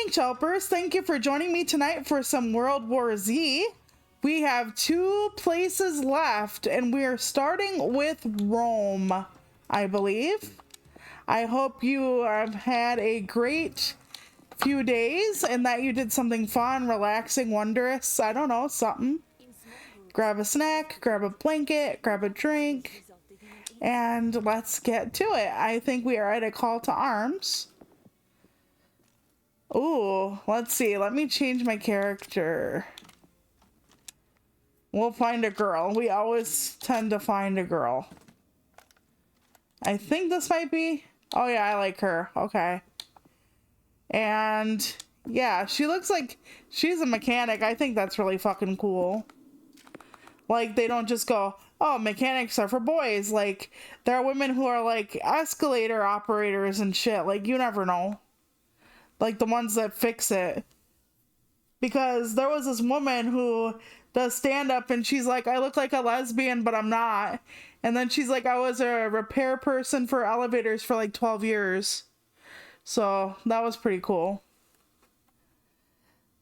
morning, Chelpers. Thank you for joining me tonight for some World War Z. We have 2 places left, and we are starting with Rome, I believe. I hope you have had a great few days and that you did something fun, relaxing, wondrous. I don't know, something. Grab a snack, grab a blanket, grab a drink, and let's get to it. I think we are at a call to arms. Ooh, let's see. Let me change my character. We'll find a girl. We always tend to find a girl. I think this might be... Oh yeah, I like her. Okay. And yeah, she looks like she's a mechanic. I think that's really fucking cool. Like, they don't just go, oh, mechanics are for boys. Like, there are women who are like escalator operators and shit. Like, you never know. Like the ones that fix it. Because there was this woman who does stand-up and she's like, I look like a lesbian, but I'm not. And then she's like, I was a repair person for elevators for like 12 years. So that was pretty cool.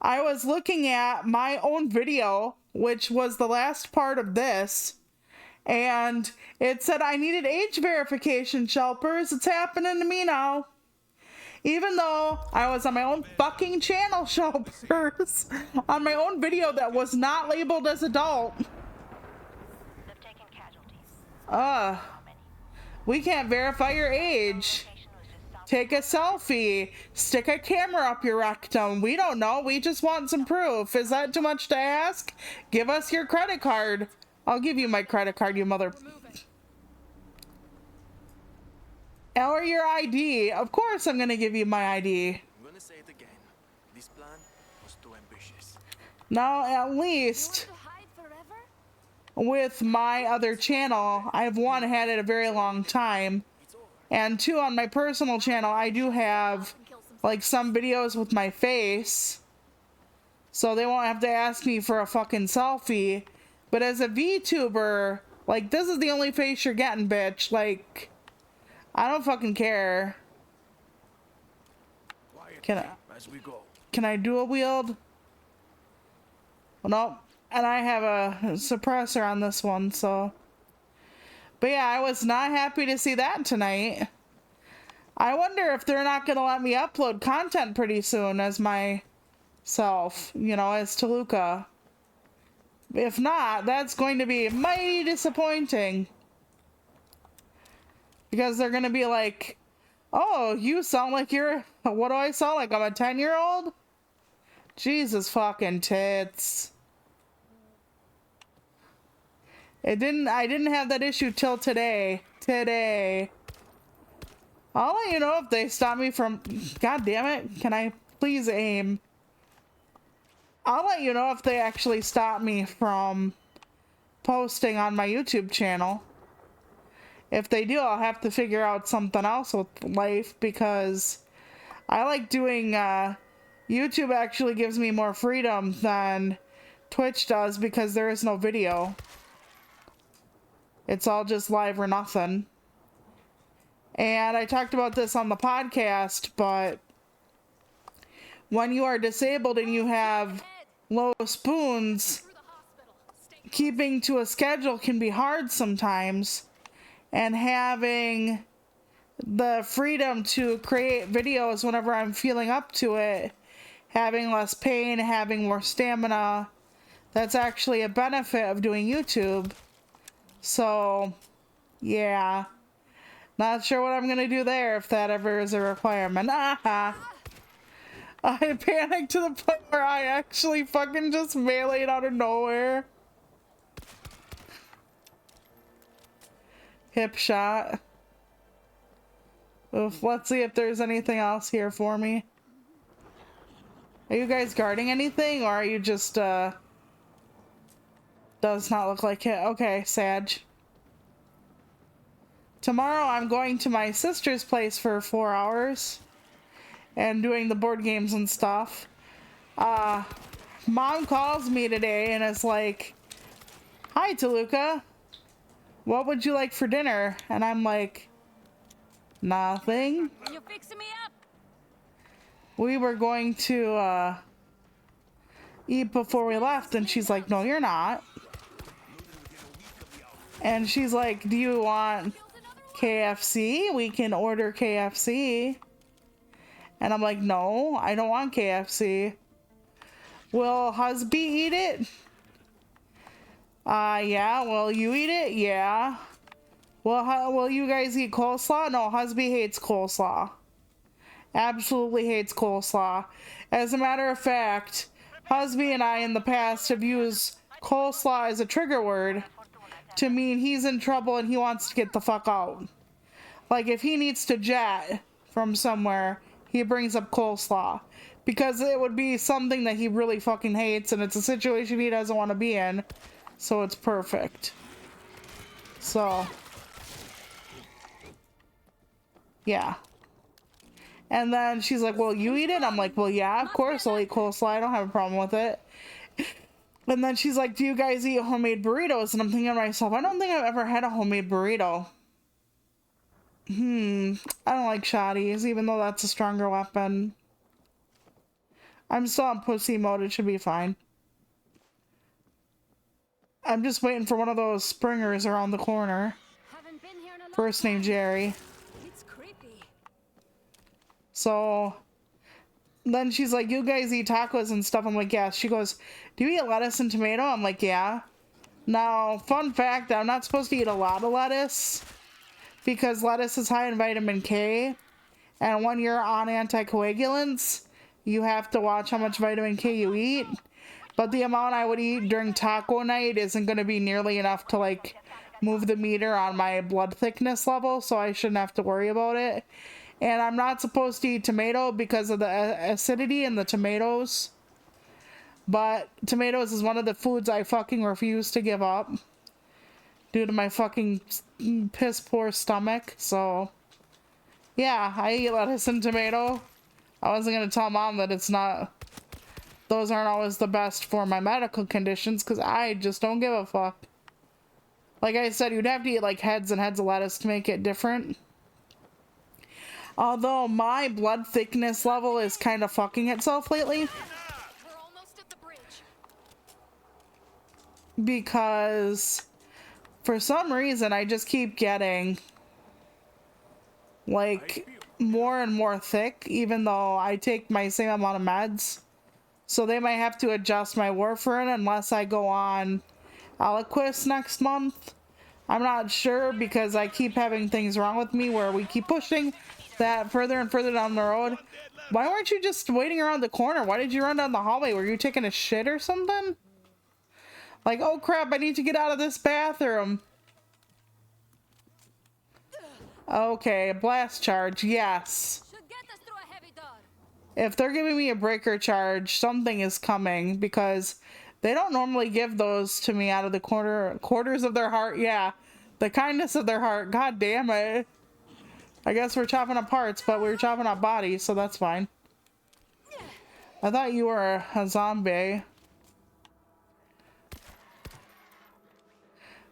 I was looking at my own video, which was the last part of this, and it said I needed age verification, Shelpers. It's happening to me now. Even though I was on my own fucking channel, Shelpers, on my own video that was not labeled as adult. We can't verify your age. Take a selfie. Stick a camera up your rectum. We don't know. We just want some proof. Is that too much to ask? Give us your credit card. I'll give you my credit card, you mother... Or your ID. Of course I'm gonna give you my ID. I'm gonna say it again. This plan was too ambitious. Now, at least with my other channel, I've one, had it a very long time. And 2, on my personal channel, I do have like some videos with my face. So they won't have to ask me for a fucking selfie. But as a VTuber, like, this is the only face you're getting, bitch. Like, I don't fucking care. Can I dual wield? Well, nope. And I have a suppressor on this one, so. But yeah, I was not happy to see that tonight. I wonder if they're not gonna let me upload content pretty soon as myself, you know, as Toluca. If not, that's going to be mighty disappointing. Because they're gonna be like, oh, you sound like you're, what do I sound like? I'm a 10-year-old? Jesus fucking tits. I didn't have that issue till today. I'll let you know if they stop me from, god damn it, can I please aim? I'll let you know if they actually stop me from posting on my YouTube channel. If they do, I'll have to figure out something else with life, because I like doing, YouTube actually gives me more freedom than Twitch does, because there is no video. It's all just live or nothing. And I talked about this on the podcast, but when you are disabled and you have low spoons, keeping to a schedule can be hard sometimes. And having the freedom to create videos whenever I'm feeling up to it, having less pain, having more stamina, that's actually a benefit of doing YouTube. So, yeah. Not sure what I'm gonna do there if that ever is a requirement. I panicked to the point where I actually fucking just meleeed out of nowhere. Hip shot. Oof, let's see if there's anything else here for me. Are you guys guarding anything, or are you just, does not look like it. Okay, Sag. Tomorrow I'm going to my sister's place for 4 hours and doing the board games and stuff. Mom calls me today and is like, hi, Toluca. What would you like for dinner? And I'm like, nothing. You fixing me up? we were going to eat before we left, and she's like, no, you're not. And she's like, do you want KFC? We can order KFC. And I'm like, no, I don't want KFC. Will husband eat it? Yeah. Will you eat it? Yeah. Will you guys eat coleslaw? No, husband hates coleslaw. Absolutely hates coleslaw. As a matter of fact, husband and I in the past have used coleslaw as a trigger word to mean he's in trouble and he wants to get the fuck out. Like if he needs to jet from somewhere, he brings up coleslaw. Because it would be something that he really fucking hates and it's a situation he doesn't want to be in. So it's perfect. So. Yeah. And then she's like, well, you eat it? I'm like, well, yeah, of course I'll eat coleslaw. I don't have a problem with it. And then she's like, do you guys eat homemade burritos? And I'm thinking to myself, I don't think I've ever had a homemade burrito. I don't like shotties, even though that's a stronger weapon. I'm still on pussy mode. It should be fine. I'm just waiting for one of those springers around the corner. First name Jerry. So then she's like, you guys eat tacos and stuff? I'm like, yeah. She goes, do you eat lettuce and tomato? I'm like, yeah. Now, fun fact, I'm not supposed to eat a lot of lettuce because lettuce is high in vitamin K. And when you're on anticoagulants, you have to watch how much vitamin K you eat. But the amount I would eat during taco night isn't going to be nearly enough to like move the meter on my blood thickness level. So I shouldn't have to worry about it. And I'm not supposed to eat tomato because of the acidity in the tomatoes. But tomatoes is one of the foods I fucking refuse to give up. Due to my fucking piss poor stomach. So, yeah, I eat lettuce and tomato. I wasn't going to tell mom that it's not... Those aren't always the best for my medical conditions. Because I just don't give a fuck. Like I said, you'd have to eat like heads and heads of lettuce to make it different. Although my blood thickness level is kind of fucking itself lately. We're almost at the bridge. Because for some reason I just keep getting like more and more thick even though I take my same amount of meds. So they might have to adjust my warfarin unless I go on Eliquis next month. I'm not sure because I keep having things wrong with me where we keep pushing that further and further down the road. Why weren't you just waiting around the corner? Why did you run down the hallway? Were you taking a shit or something? Like, oh crap, I need to get out of this bathroom. Okay, blast charge, yes. Should get us through a heavy door. If they're giving me a breaker charge, something is coming because they don't normally give those to me out of the quarters of their heart. Yeah, the kindness of their heart. God damn it. I guess we're chopping up parts, but we're chopping up bodies, so that's fine. I thought you were a zombie.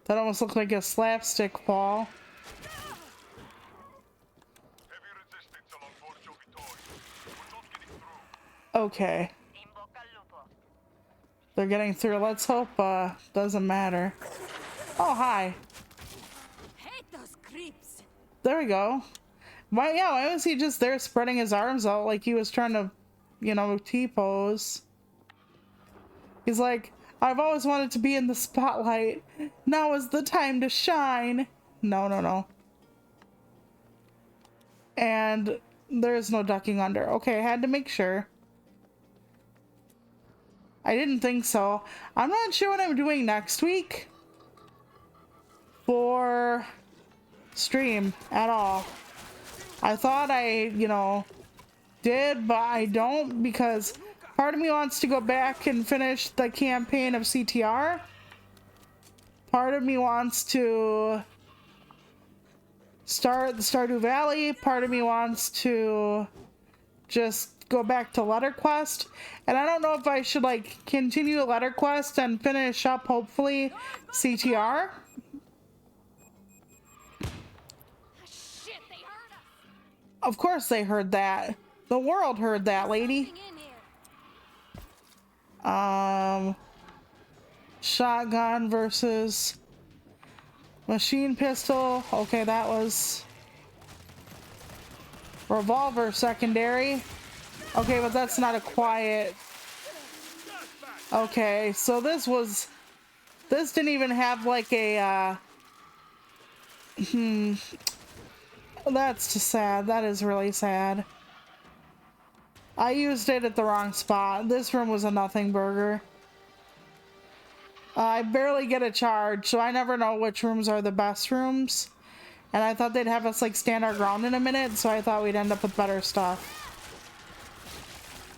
That almost looked like a slapstick fall. Okay. They're getting through. Let's hope doesn't matter. Oh, hi. Hate those creeps. There we go. Why was he just there spreading his arms out like he was trying to, you know, T-pose? He's like, I've always wanted to be in the spotlight. Now is the time to shine. No. And there's no ducking under. Okay, I had to make sure. I didn't think so. I'm not sure what I'm doing next week for stream at all. I thought I, you know, did, but I don't because part of me wants to go back and finish the campaign of CTR. Part of me wants to start the Stardew Valley. Part of me wants to just go back to Letter Quest. And I don't know if I should like continue Letter Quest and finish up hopefully CTR. Of course they heard that. The world heard that, lady. Something in here. Shotgun versus machine pistol. Okay, that was revolver secondary. Okay, but that's not a quiet. Okay, so this didn't even have like a that's just sad. That is really sad. I used it at the wrong spot. This room was a nothing burger. I barely get a charge, so I never know which rooms are the best rooms. And I thought they'd have us like stand our ground in a minute, so I thought we'd end up with better stuff.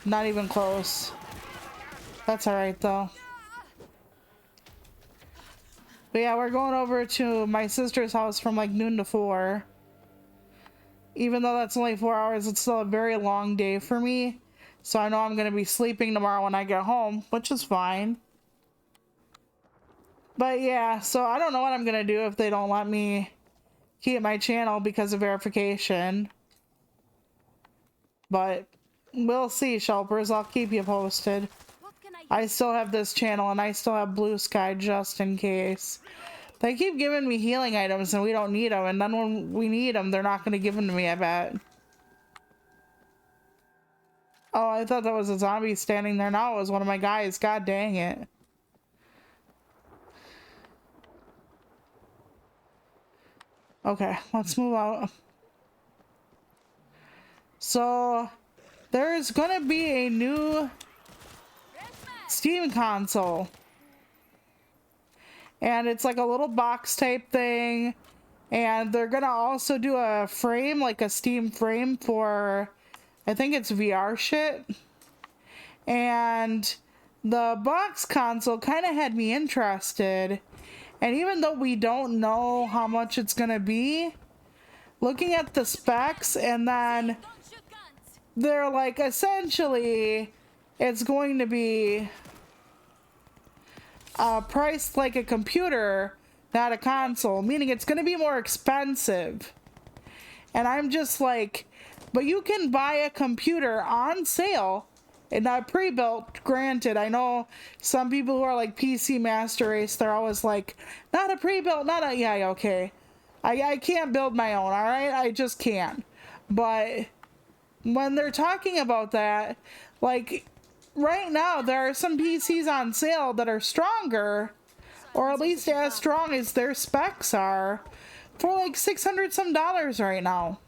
Not even close. That's alright though. But yeah, we're going over to my sister's house from like noon to 4. Even though that's only 4 hours, it's still a very long day for me. So I know I'm going to be sleeping tomorrow when I get home, which is fine. But yeah, so I don't know what I'm going to do if they don't let me keep my channel because of verification. But we'll see, Shelpers. I'll keep you posted. What can I still have this channel and I still have Blue Sky just in case. They keep giving me healing items and we don't need them. And then when we need them, they're not going to give them to me, I bet. Oh, I thought that was a zombie standing there. Now it was one of my guys. God dang it. Okay, let's move out. So, there's gonna be a new Steam console. And it's like a little box type thing. And they're gonna also do a frame, like a Steam frame for, I think it's VR shit. And the box console kind of had me interested. And even though we don't know how much it's gonna be, looking at the specs and then Don't shoot guns. they're like, essentially, it's going to be priced like a computer, not a console, meaning it's going to be more expensive. And I'm just like, but you can buy a computer on sale and not pre-built. Granted, I know some people who are like PC Master Race, they're always like, not a pre-built, not a, yeah, okay. I can't build my own, all right? I just can't. But when they're talking about that, like, right now there are some PCs on sale that are stronger, or at least as strong as their specs are, for like $600 some right now.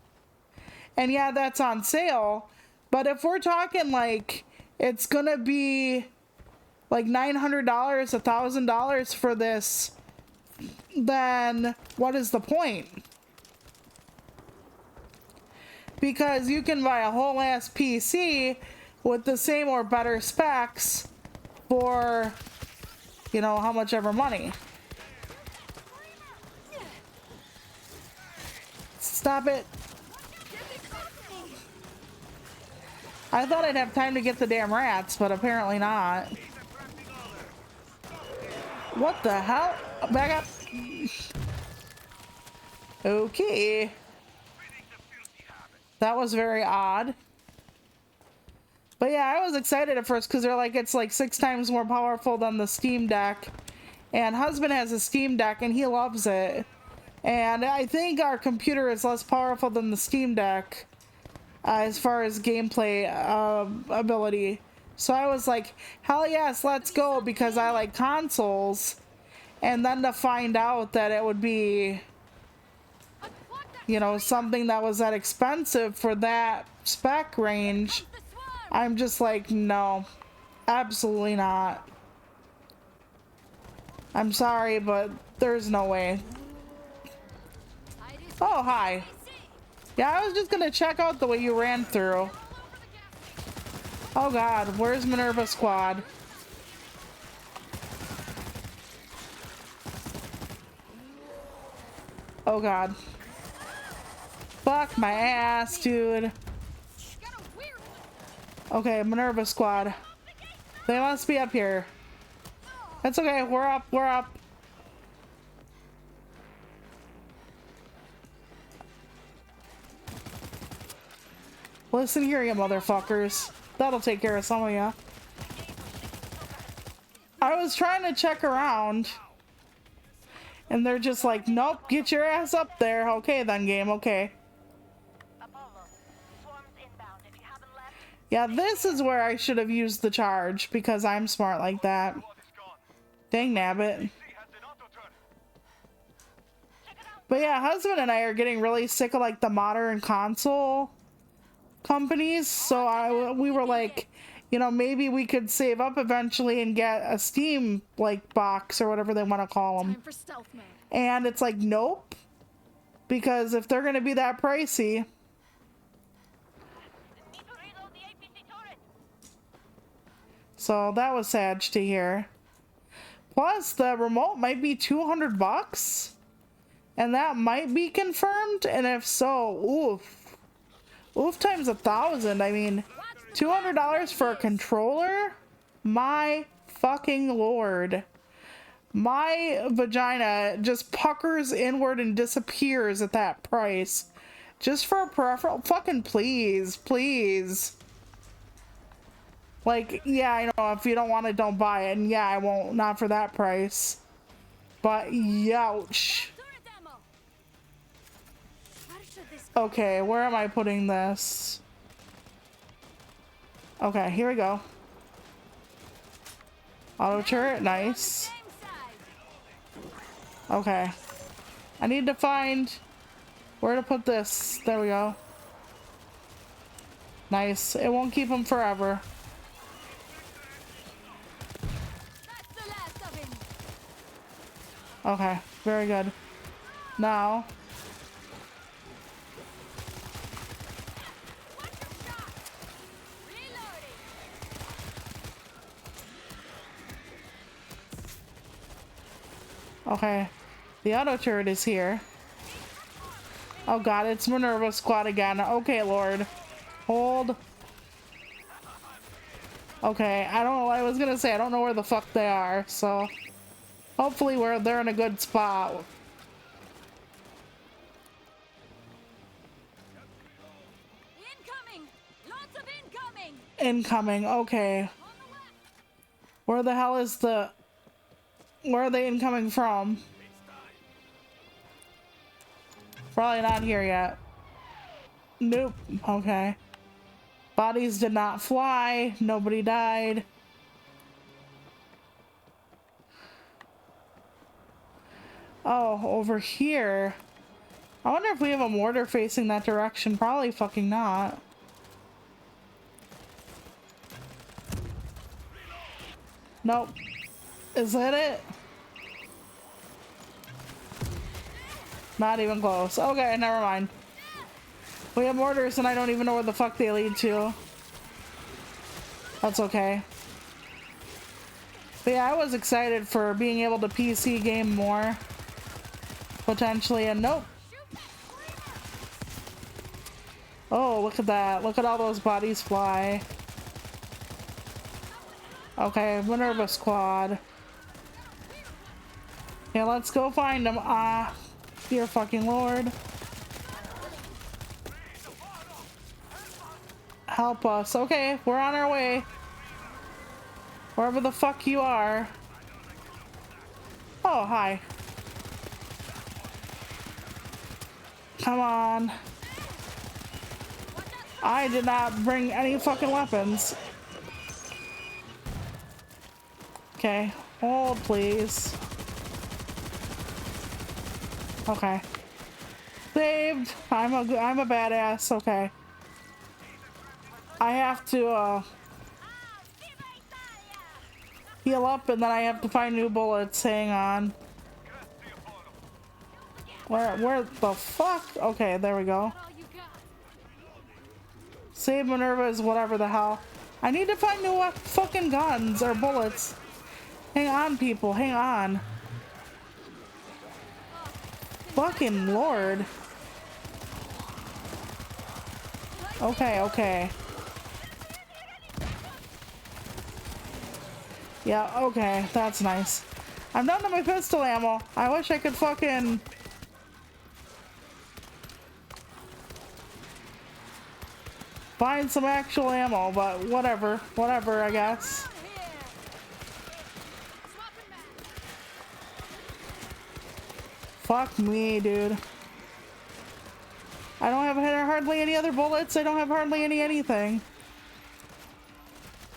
And yeah, that's on sale. But if we're talking like it's gonna be like $900, $1,000 for this, then what is the point? Because you can buy a whole ass PC with the same or better specs for, you know, how much ever money. Stop it. I thought I'd have time to get the damn rats, but apparently not. What the hell? Back up. Okay. That was very odd. But yeah, I was excited at first because they're like, it's like 6 times more powerful than the Steam Deck. And husband has a Steam Deck and he loves it. And I think our computer is less powerful than the Steam Deck as far as gameplay ability. So I was like, hell yes, let's go, because I like consoles. And then to find out that it would be, you know, something that was that expensive for that spec range, I'm just like, no, absolutely not. I'm sorry, but there's no way. Oh, hi. Yeah, I was just gonna check out the way you ran through. Oh god, where's Minerva Squad? Oh god. Fuck my ass, dude. Okay, Minerva Squad. They must be up here. That's okay, we're up, we're up. Listen here, you motherfuckers. That'll take care of some of you. I was trying to check around. And they're just like, nope, get your ass up there. Okay then, game, okay. Yeah, this is where I should have used the charge because I'm smart like that. Dang nabbit. But yeah, husband and I are getting really sick of like the modern console companies. So we were like, you know, maybe we could save up eventually and get a Steam like box or whatever they want to call them. Time for stealth mode. And it's like, nope. Because if they're going to be that pricey. So that was sad to hear. Plus, the remote might be 200 bucks. And that might be confirmed. And if so, oof. Oof times 1,000. I mean, $200 for a controller? My fucking lord. My vagina just puckers inward and disappears at that price. Just for a peripheral. Fucking please. Please. Like, yeah, I know, if you don't want it, don't buy it. And yeah, I won't. Not for that price. But, youch. Okay, where am I putting this? Okay, here we go. Auto turret, nice. Okay. I need to find where to put this. There we go. Nice. It won't keep them forever. Okay, very good. Now. Okay, the auto turret is here. Oh god, it's Minerva squad again. Okay, Lord. Hold. Okay, I don't know. I was gonna say, I don't know where the fuck they are, so hopefully they're in a good spot. Incoming! Lots of incoming! Incoming, okay. Where the hell is the... Where are they incoming from? Probably not here yet. Nope. Okay. Bodies did not fly. Nobody died. Oh, over here. I wonder if we have a mortar facing that direction. Probably fucking not. Nope. Is that it? Not even close. Okay, never mind. We have mortars and I don't even know where the fuck they lead to. That's okay. But yeah, I was excited for being able to PC game more. Potentially, and nope. Oh, look at that. Look at all those bodies fly. Okay, Minerva squad. Yeah, let's go find them. Ah, dear fucking Lord. Help us. Okay, we're on our way. Wherever the fuck you are. Oh, hi. Come on. I did not bring any fucking weapons. Okay, hold please. Okay. Saved. I'm a badass. Okay. I have to heal up and then I have to find new bullets. Hang on. Where the fuck? Okay, there we go. Save Minerva's whatever the hell. I need to find new fucking guns or bullets. Hang on, people. Hang on. Fucking Lord. Okay, okay. Yeah, okay. That's nice. I'm done to my pistol ammo. I wish I could fucking... find some actual ammo, but whatever. Whatever, I guess. Fuck me, dude. I don't have hardly any other bullets. I don't have hardly anything.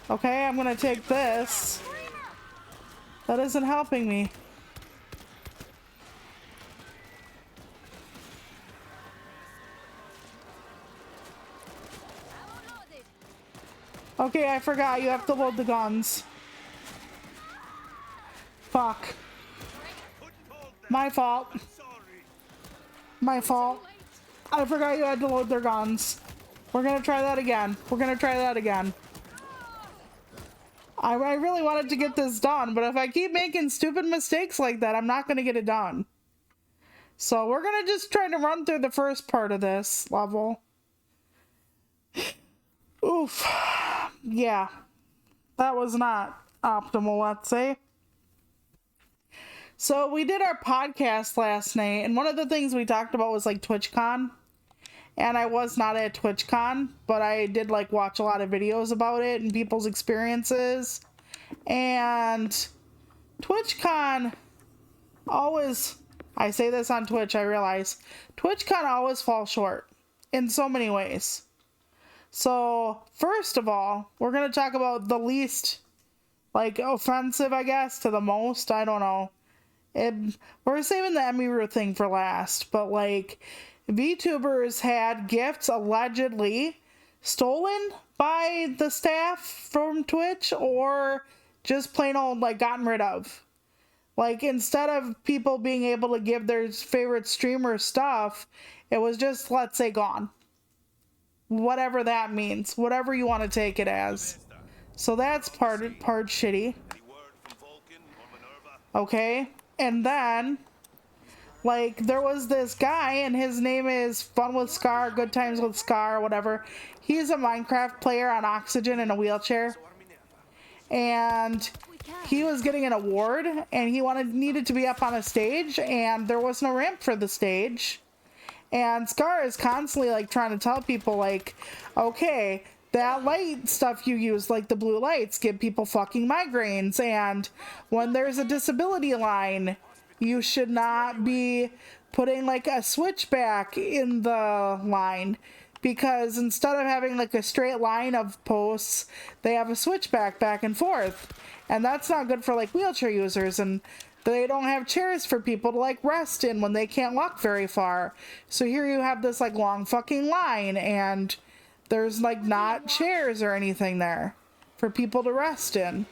Okay, I'm gonna take this. That isn't helping me. Okay, I forgot. You have to load the guns. Fuck. My fault. My fault. I forgot you had to load their guns. We're gonna try that again. We're gonna try that again. I really wanted to get this done, but if I keep making stupid mistakes like that, I'm not gonna get it done. So we're gonna just try to run through the first part of this level. Oof. Yeah. That was not optimal, let's say. So we did our podcast last night, and one of the things we talked about was like TwitchCon. And I was not at TwitchCon, but I did like watch a lot of videos about it and people's experiences. And TwitchCon always, I say this on Twitch, I realize, TwitchCon always falls short in so many ways. So first of all, we're going to talk about the least like offensive, I guess, to the most. I don't know. We're saving the Emiru thing for last, but like VTubers had gifts allegedly stolen by the staff from Twitch or just plain old like gotten rid of. Like instead of people being able to give their favorite streamer stuff, it was just, let's say, gone. Whatever that means, whatever you want to take it as. So that's part shitty. Okay, and then like there was this guy and his name is Fun with Scar, Good Times with Scar, whatever. He's a Minecraft player on oxygen in a wheelchair, and he was getting an award and he needed to be up on a stage, and there was no ramp for the stage. And Scar is constantly like trying to tell people like, okay, that light stuff you use, like the blue lights, give people fucking migraines, and when there's a disability line, you should not be putting like a switchback in the line, because instead of having like a straight line of posts, they have a switchback back and forth, and that's not good for like wheelchair users, and they don't have chairs for people to like rest in when they can't walk very far. So here you have this like long fucking line, and there's like not chairs or anything there for people to rest in.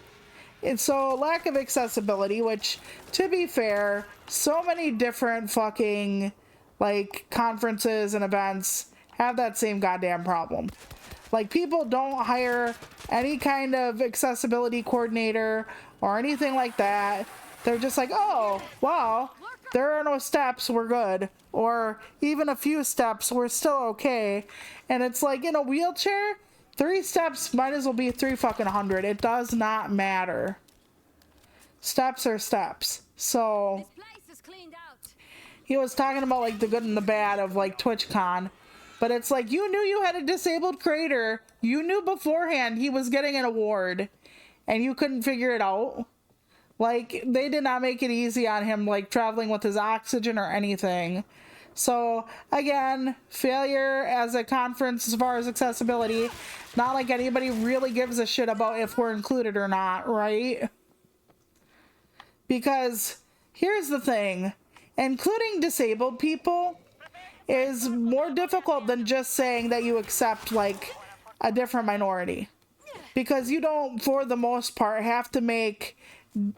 And so lack of accessibility, which to be fair, so many different fucking like conferences and events have that same goddamn problem. Like people don't hire any kind of accessibility coordinator or anything like that. They're just like, oh, well, there are no steps, we're good. Or even a few steps, we're still okay. And it's like, in a wheelchair, 3 steps might as well be 3 fucking 100. It does not matter. Steps are steps. So This place is cleaned out. he was talking about like the good and the bad of like TwitchCon. But it's like, you knew you had a disabled creator. You knew beforehand he was getting an award. And you couldn't figure it out. Like, they did not make it easy on him, like, traveling with his oxygen or anything. So, again, failure as a conference as far as accessibility. Not like anybody really gives a shit about if we're included or not, right? Because, here's the thing. Including disabled people is more difficult than just saying that you accept, like, a different minority. Because you don't, for the most part, have to make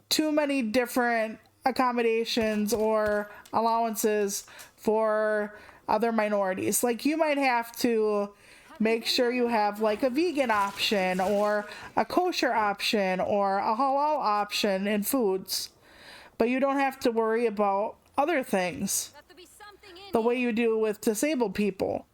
too many different accommodations or allowances for other minorities. Like you might have to make sure you have like a vegan option or a kosher option or a halal option in foods, but you don't have to worry about other things the way you do with disabled people.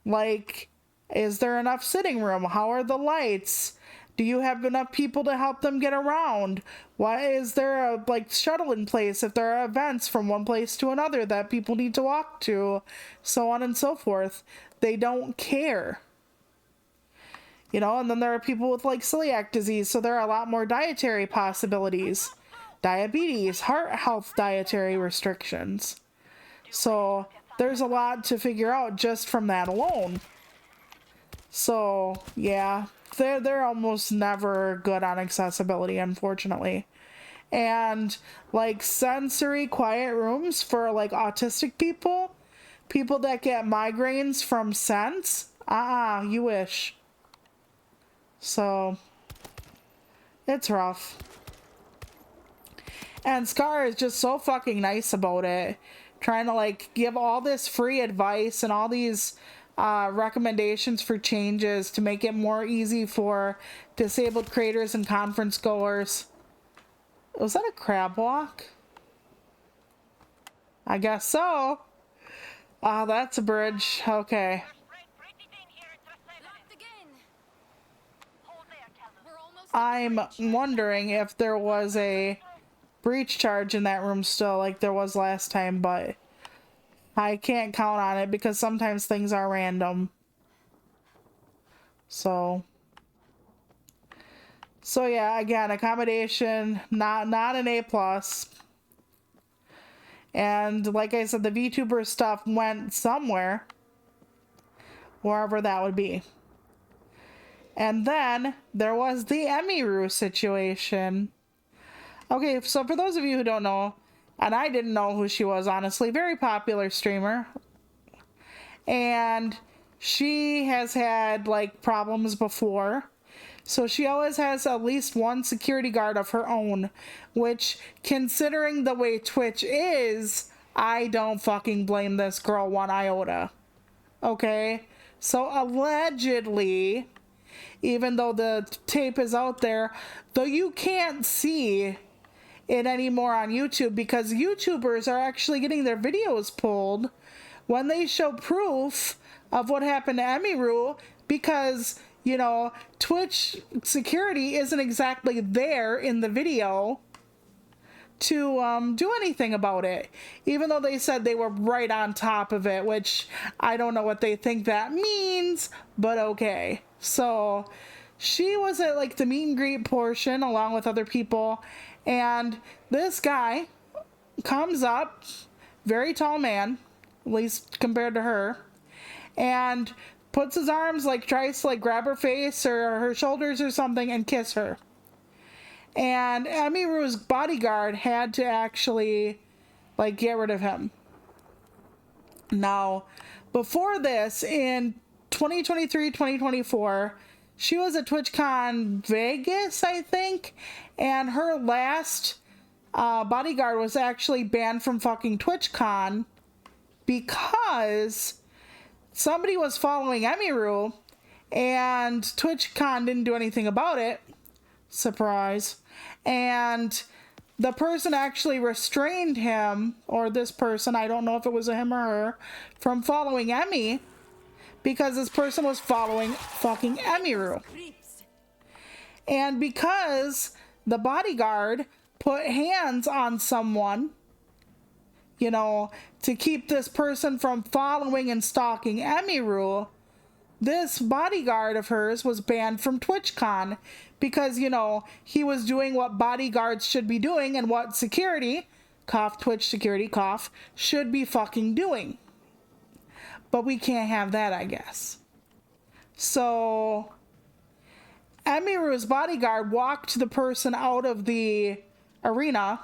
Like, is there enough sitting room? How are the lights? Do you have enough people to help them get around? Why is there a like shuttle in place if there are events from one place to another that people need to walk to? So on and so forth. They don't care. You know, and then there are people with like celiac disease, so there are a lot more dietary possibilities. Diabetes, heart health dietary restrictions. So there's a lot to figure out just from that alone. So yeah, they're almost never good on accessibility, unfortunately. And like sensory quiet rooms for like autistic people, people that get migraines from scents, you wish. So it's rough. And Scar is just so fucking nice about it, trying to like give all this free advice and all these recommendations for changes to make it more easy for disabled creators and conference goers. Was that a crab walk? I guess so. Ah, that's a bridge. Okay. Locked again. We're almost at the I'm bridge. wondering if there was a breach charge in that room still, like there was last time, but I can't count on it because sometimes things are random. So yeah, again, accommodation, not an A plus. And like I said, the VTuber stuff went somewhere, wherever that would be. And then there was the Emiru situation. Okay, so for those of you who don't know, and I didn't know who she was, honestly, very popular streamer. And she has had like problems before. So she always has at least one security guard of her own, which, considering the way Twitch is, I don't fucking blame this girl one iota. Okay? So allegedly, even though the tape is out there, though you can't see it anymore on YouTube because YouTubers are actually getting their videos pulled when they show proof of what happened to Emiru because, you know, Twitch security isn't exactly there in the video to do anything about it, even though they said they were right on top of it, which I don't know what they think that means, but okay. So she was at like the meet and greet portion along with other people, and this guy comes up, very tall man, at least compared to her, and puts his arms, like tries to like grab her face or her shoulders or something and kiss her. And Emiru's bodyguard had to actually like get rid of him. Now, before this, in 2023, 2024, she was at TwitchCon Vegas, I think, and her last bodyguard was actually banned from fucking TwitchCon because somebody was following Emiru and TwitchCon didn't do anything about it. Surprise. And the person actually restrained him, or this person, I don't know if it was a him or her, from following Emmy because this person was following fucking Emiru. And because the bodyguard put hands on someone, you know, to keep this person from following and stalking Emiru, this bodyguard of hers was banned from TwitchCon because, you know, he was doing what bodyguards should be doing and what security, cough, Twitch security, cough, should be fucking doing. But we can't have that, I guess. So Emiru's bodyguard walked the person out of the arena,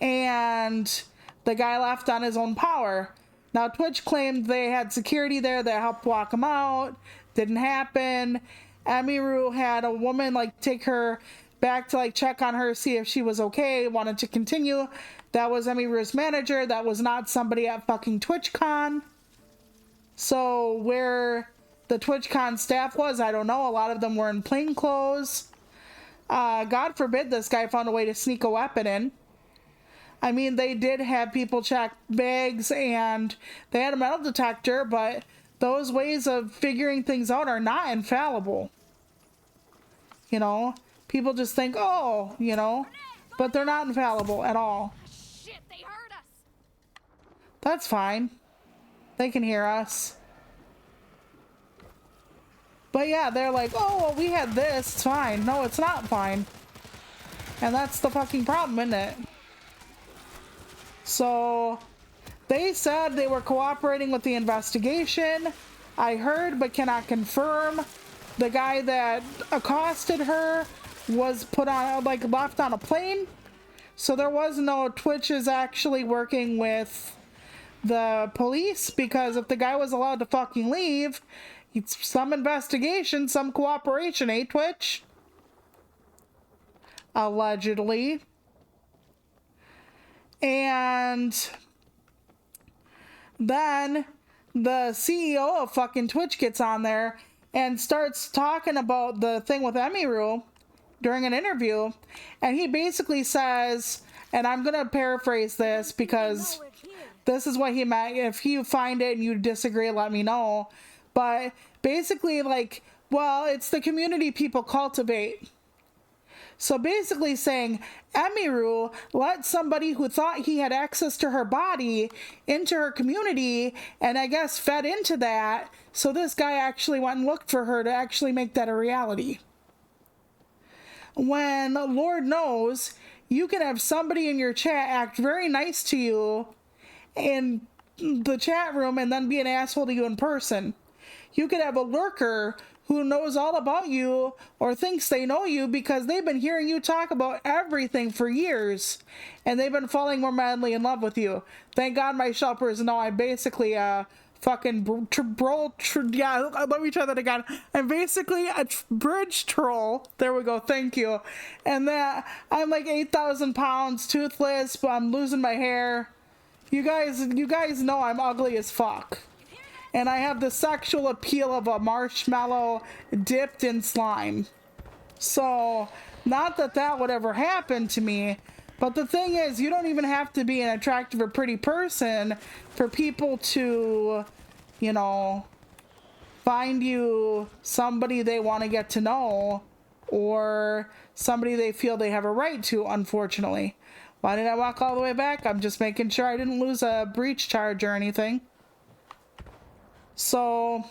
and the guy left on his own power. Now, Twitch claimed they had security there that helped walk him out. Didn't happen. Emiru had a woman like take her back to like check on her, see if she was okay, wanted to continue. That was Emiru's manager. That was not somebody at fucking TwitchCon. So where the TwitchCon staff was, I don't know. A lot of them were in plain clothes. God forbid this guy found a way to sneak a weapon in. I mean, they did have people check bags and they had a metal detector, but those ways of figuring things out are not infallible. You know, people just think, oh, you know, but they're not infallible at all. Shit, they heard us. That's fine. They can hear us. But yeah, they're like, oh, well, we had this, it's fine. No, it's not fine. And that's the fucking problem, isn't it? So they said they were cooperating with the investigation. I heard but cannot confirm. The guy that accosted her was put on, like, left on a plane. So there was no Twitch is actually working with the police, because if the guy was allowed to fucking leave, it's some investigation, some cooperation, eh, Twitch? Allegedly. And then the CEO of fucking Twitch gets on there and starts talking about the thing with Emiru during an interview, and he basically says, and I'm gonna paraphrase this because this is what he meant. If you find it and you disagree, let me know. But basically, like, well, it's the community people cultivate. So basically saying, Emiru let somebody who thought he had access to her body into her community, and I guess fed into that, so this guy actually went and looked for her to actually make that a reality. When, Lord knows, you can have somebody in your chat act very nice to you in the chat room and then be an asshole to you in person. You could have a lurker who knows all about you or thinks they know you because they've been hearing you talk about everything for years, and they've been falling more madly in love with you. Thank God my shelpers know I'm basically fucking yeah, let me try that again. I'm basically a bridge troll. There we go, thank you. And that I'm like 8,000 pounds, toothless, but I'm losing my hair. You guys know I'm ugly as fuck. And I have the sexual appeal of a marshmallow dipped in slime. So, not that that would ever happen to me, but the thing is, you don't even have to be an attractive or pretty person for people to, you know, find you somebody they want to get to know, or somebody they feel they have a right to, unfortunately. Why did I walk all the way back? I'm just making sure I didn't lose a breach charge or anything. So,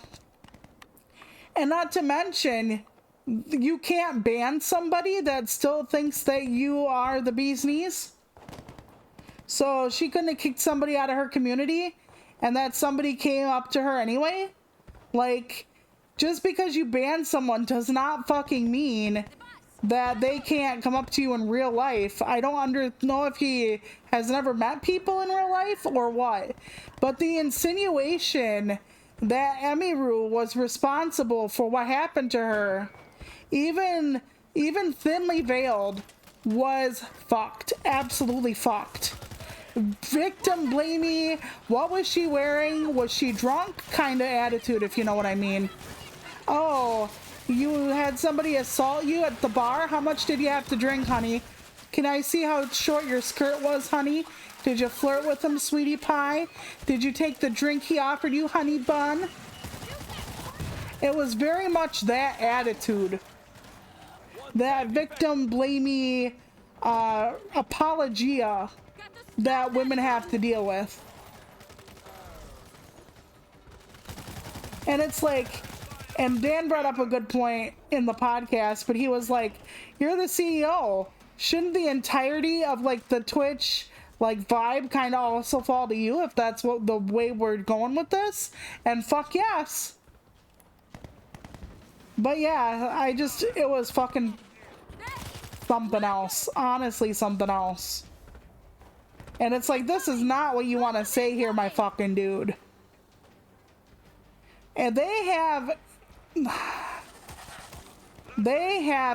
and not to mention, you can't ban somebody that still thinks that you are the bee's knees. So she couldn't have kicked somebody out of her community, and that somebody came up to her anyway. Like, just because you ban someone does not fucking mean that they can't come up to you in real life. I don't know if he has never met people in real life or what, but the insinuation that Emiru was responsible for what happened to her, even thinly veiled, was fucked. Absolutely fucked. Victim blamey. What was she wearing? Was she drunk? Kind of attitude, if you know what I mean. Oh, you had somebody assault you at the bar? How much did you have to drink, honey? Can I see how short your skirt was, honey? Did you flirt with him, sweetie pie? Did you take the drink he offered you, honey bun? It was very much that attitude. That victim blamey apologia that women have to deal with. And it's like, and Dan brought up a good point in the podcast, but he was like, you're the CEO. Shouldn't the entirety of like the Twitch like vibe kind of also fall to you if that's what the way we're going with this? And fuck yes. But yeah, it was fucking something else. Honestly, something else. And it's like, this is not what you want to say here, my fucking dude. And they have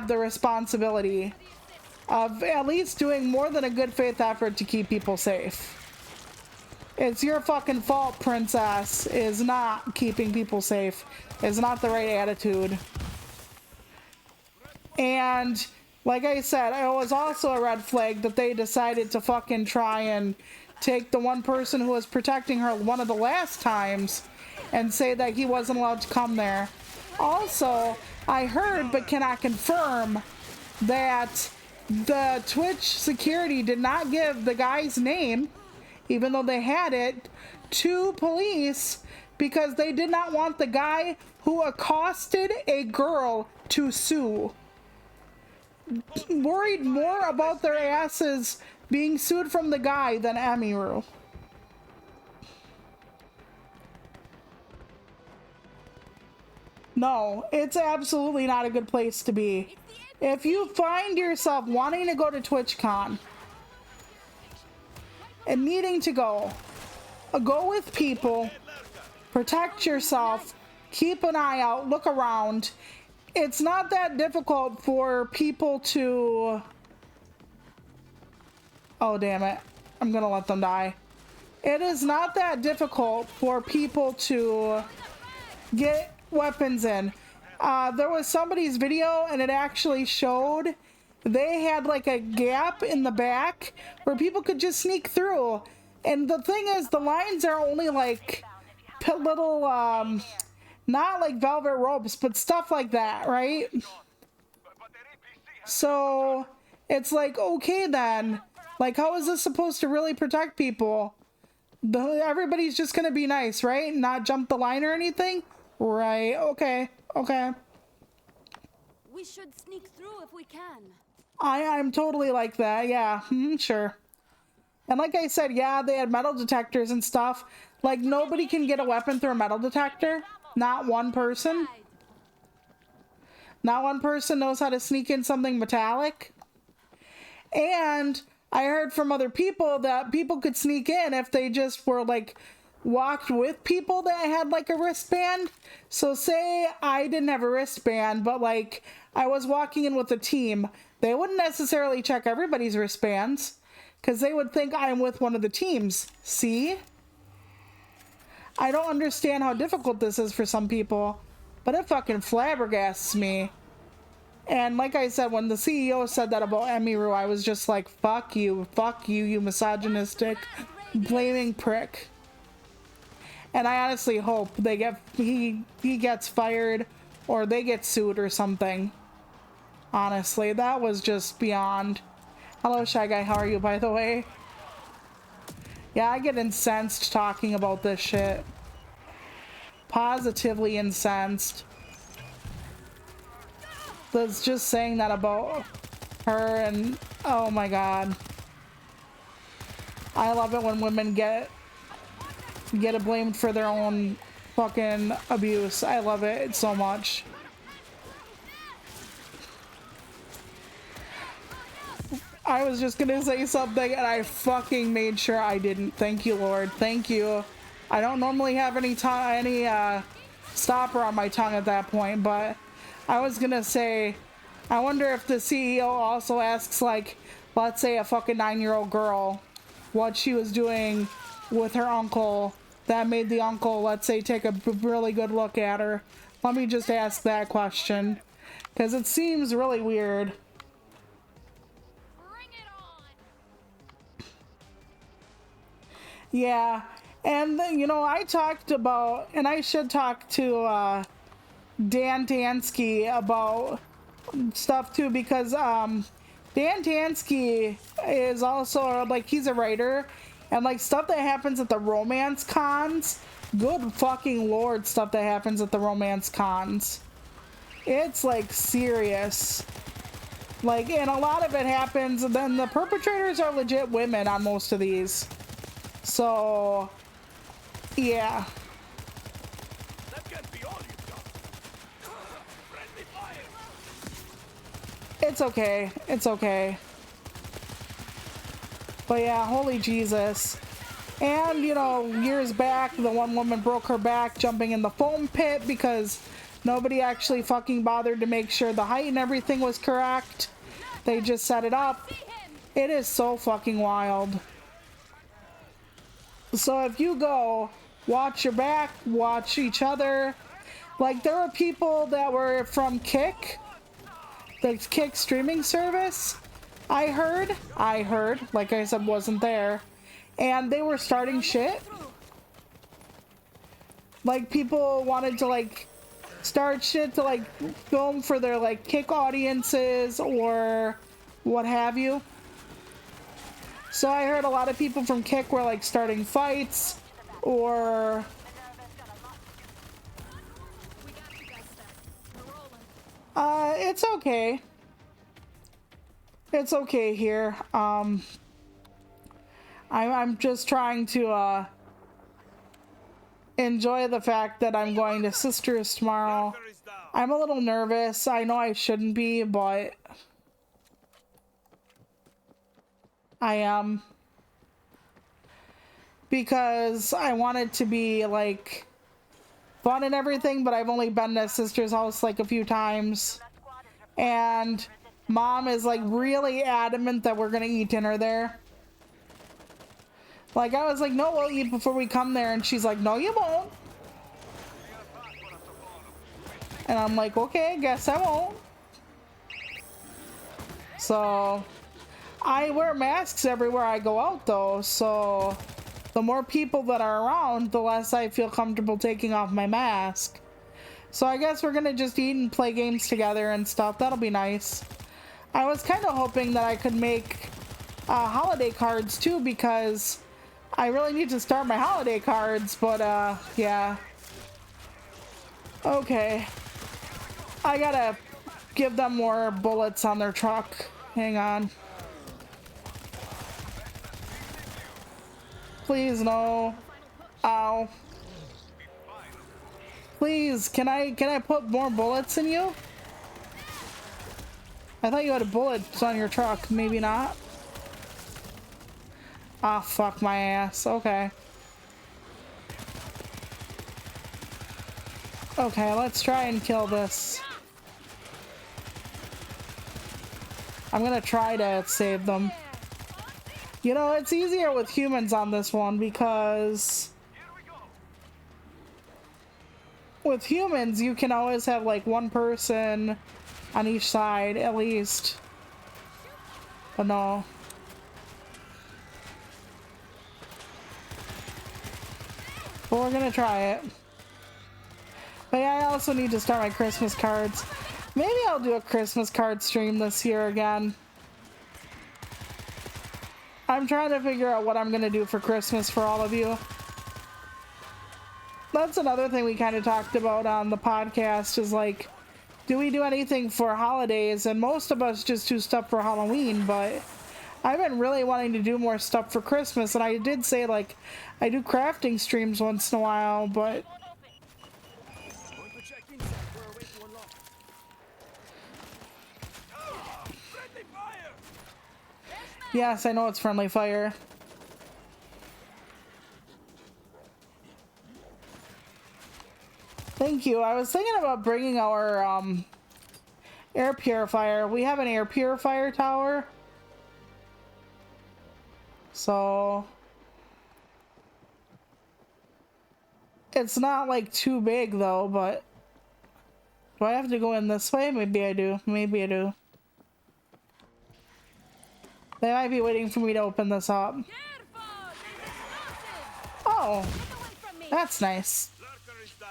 the responsibility of at least doing more than a good faith effort to keep people safe. It's your fucking fault, princess, is not keeping people safe. Is not the right attitude. And like I said, it was also a red flag that they decided to fucking try and take the one person who was protecting her one of the last times and say that he wasn't allowed to come there. Also, I heard but cannot confirm that the Twitch security did not give the guy's name, even though they had it, to police because they did not want the guy who accosted a girl to sue. Worried more about their asses being sued from the guy than Emiru. No, it's absolutely not a good place to be. If you find yourself wanting to go to TwitchCon and needing to go with people, protect yourself, keep an eye out, look around. It's not that difficult for people to... Oh, damn it. I'm gonna let them die. It is not that difficult for people to get weapons in. There was somebody's video and it actually showed they had like a gap in the back where people could just sneak through. And the thing is, the lines are only like little, not like velvet ropes, but stuff like that, right? So it's like, okay then, like how is this supposed to really protect people? Everybody's just gonna be nice, right? Not jump the line or anything? Right, okay, okay. We should sneak through if we can. I'm totally like that, yeah, sure. And like I said, yeah, they had metal detectors and stuff. Like, nobody can get a weapon through a metal detector. Not one person. Not one person knows how to sneak in something metallic. And I heard from other people that people could sneak in if they just were, like, walked with people that had, like, a wristband. So say I didn't have a wristband, but, like, I was walking in with a team. They wouldn't necessarily check everybody's wristbands, because they would think I'm with one of the teams. See? I don't understand how difficult this is for some people, but it fucking flabbergasts me. And like I said, when the CEO said that about Emiru, I was just like, fuck you, you misogynistic, blaming prick. And I honestly hope they he gets fired or they get sued or something. Honestly, that was just beyond. Hello, Shy Guy, how are you, by the way? Yeah, I get incensed talking about this shit. Positively incensed. That's just saying that about her and... Oh my god. I love it when women get blamed for their own fucking abuse. I love it so much. I was just gonna say something and I fucking made sure I didn't. Thank you, Lord. Thank you. I don't normally have any stopper on my tongue at that point, but I was gonna say, I wonder if the CEO also asks, like, let's say a fucking 9-year-old girl what she was doing with her uncle that made the uncle, let's say, take a really good look at her. Let me just ask that question, because it seems really weird. Yeah, and you know, I talked about, and I should talk to Dan Tansky about stuff too, because Dan Tansky is also, like, he's a writer, and like stuff that happens at the romance cons, good fucking lord, stuff that happens at the romance cons, it's like serious. Like, and a lot of it happens, and then the perpetrators are legit women on most of these. So, yeah. That can't be all you've got. Friendly fire. It's okay. It's okay. But yeah, holy Jesus. And, you know, years back, the one woman broke her back jumping in the foam pit because nobody actually fucking bothered to make sure the height and everything was correct. They just set it up. It is so fucking wild. So if you go, watch your back, watch each other. Like, there were people that were from Kick, the Kick streaming service. I heard, like I said, wasn't there. And they were starting shit. Like, people wanted to, like, start shit to, like, film for their, like, Kick audiences or what have you. So I heard a lot of people from Kick were, like, starting fights or It's okay. It's okay here. I'm just trying to enjoy the fact that I'm going to Sisters tomorrow. Lurker is down. I'm a little nervous. I know I shouldn't be, but I am. Because I want it to be like fun and everything, but I've only been to Sister's house like a few times. And Mom is like really adamant that we're gonna eat dinner there. Like I was like, no, we'll eat before we come there, and she's like, no, you won't. And I'm like, okay, guess I won't. So I wear masks everywhere I go out though, so the more people that are around, the less I feel comfortable taking off my mask. So I guess we're gonna just eat and play games together and stuff. That'll be nice. I was kind of hoping that I could make holiday cards too, because I really need to start my holiday cards, but yeah. Okay. I gotta give them more bullets on their truck. Hang on. Please, no. Ow. Please, can I put more bullets in you? I thought you had bullets on your truck. Maybe not. Ah, fuck my ass. Okay. Okay, let's try and kill this. I'm gonna try to save them. You know, it's easier with humans on this one because with humans you can always have like one person on each side at least. But no. But we're gonna try it. But yeah, I also need to start my Christmas cards. Maybe I'll do a Christmas card stream this year again. I'm trying to figure out what I'm gonna do for Christmas for all of you. That's another thing we kind of talked about on the podcast is like, do we do anything for holidays? And most of us just do stuff for Halloween, but I've been really wanting to do more stuff for Christmas. And I did say like, I do crafting streams once in a while, but Going to check inside. We're away to unlock. Friendly fire! yes, I know it's friendly fire. Thank you. I was thinking about bringing our air purifier. We have an air purifier tower. So it's not like too big though, but do I have to go in this way? Maybe I do. Maybe I do. They might be waiting for me to open this up. Careful! There's explosives! Oh, Get away from me! that's nice. Lurker is down.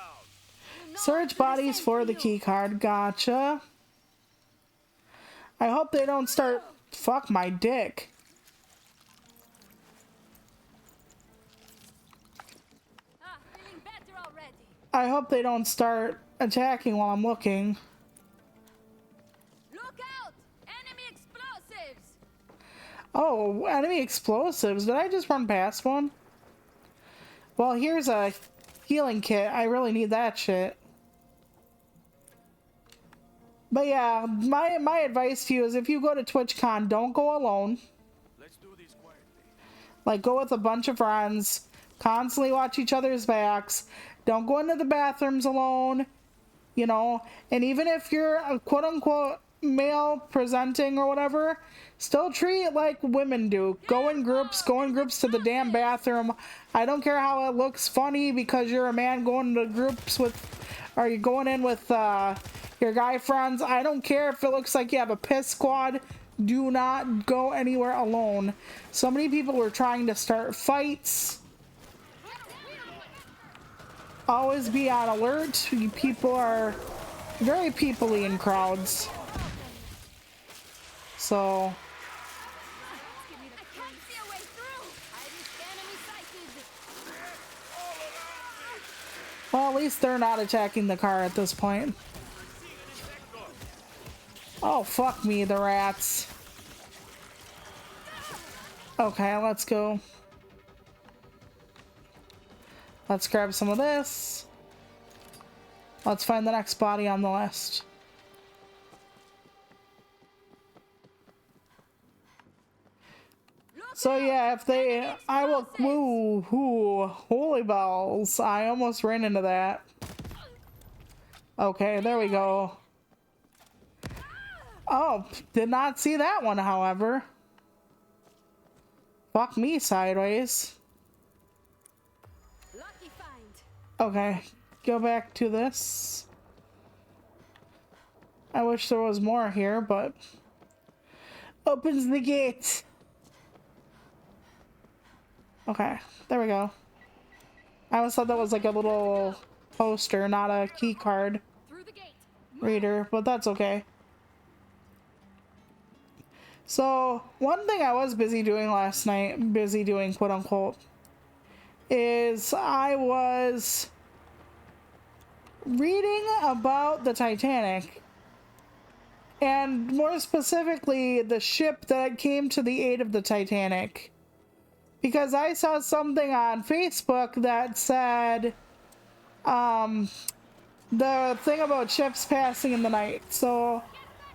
You know Search I'm gonna bodies send for the you. key card. Gotcha. I hope they don't start. Fuck my dick. Ah, feeling better already. I hope they don't start attacking while I'm looking. Look out! Enemy explosives! Oh, enemy explosives. Did I just run past one? Well, here's a healing kit. I really need that shit. But yeah, my advice to you is if you go to TwitchCon, don't go alone. Let's do this quietly. Like, go with a bunch of friends. Constantly watch each other's backs. Don't go into the bathrooms alone. You know, and even if you're a quote-unquote male presenting or whatever, still treat it like women do. Go in groups to the damn bathroom. I don't care how it looks funny because you're a man going to groups with, or you're going in with your guy friends. I don't care if it looks like you have a piss squad. Do not go anywhere alone. So many people were trying to start fights. Always be on alert. People are very people-y in crowds. So, I can't see a way through! I risk enemy sighted! well, at least they're not attacking the car at this point. Oh, fuck me, the rats. Okay, let's go. Let's grab some of this. Let's find the next body on the list. So yeah, if they, I will, ooh, holy balls. I almost ran into that. Okay, there we go. Oh, did not see that one, however. Fuck me sideways. Lucky find. Okay, go back to this. I wish there was more here, but opens the gate. Okay, there we go. I always thought that was like a little poster, not a key card Through the gate. reader, but that's okay. So, one thing I was busy doing last night, busy doing quote unquote, is I was reading about the Titanic, and more specifically, the ship that came to the aid of the Titanic. Because I saw something on Facebook that said, the thing about ships passing in the night. So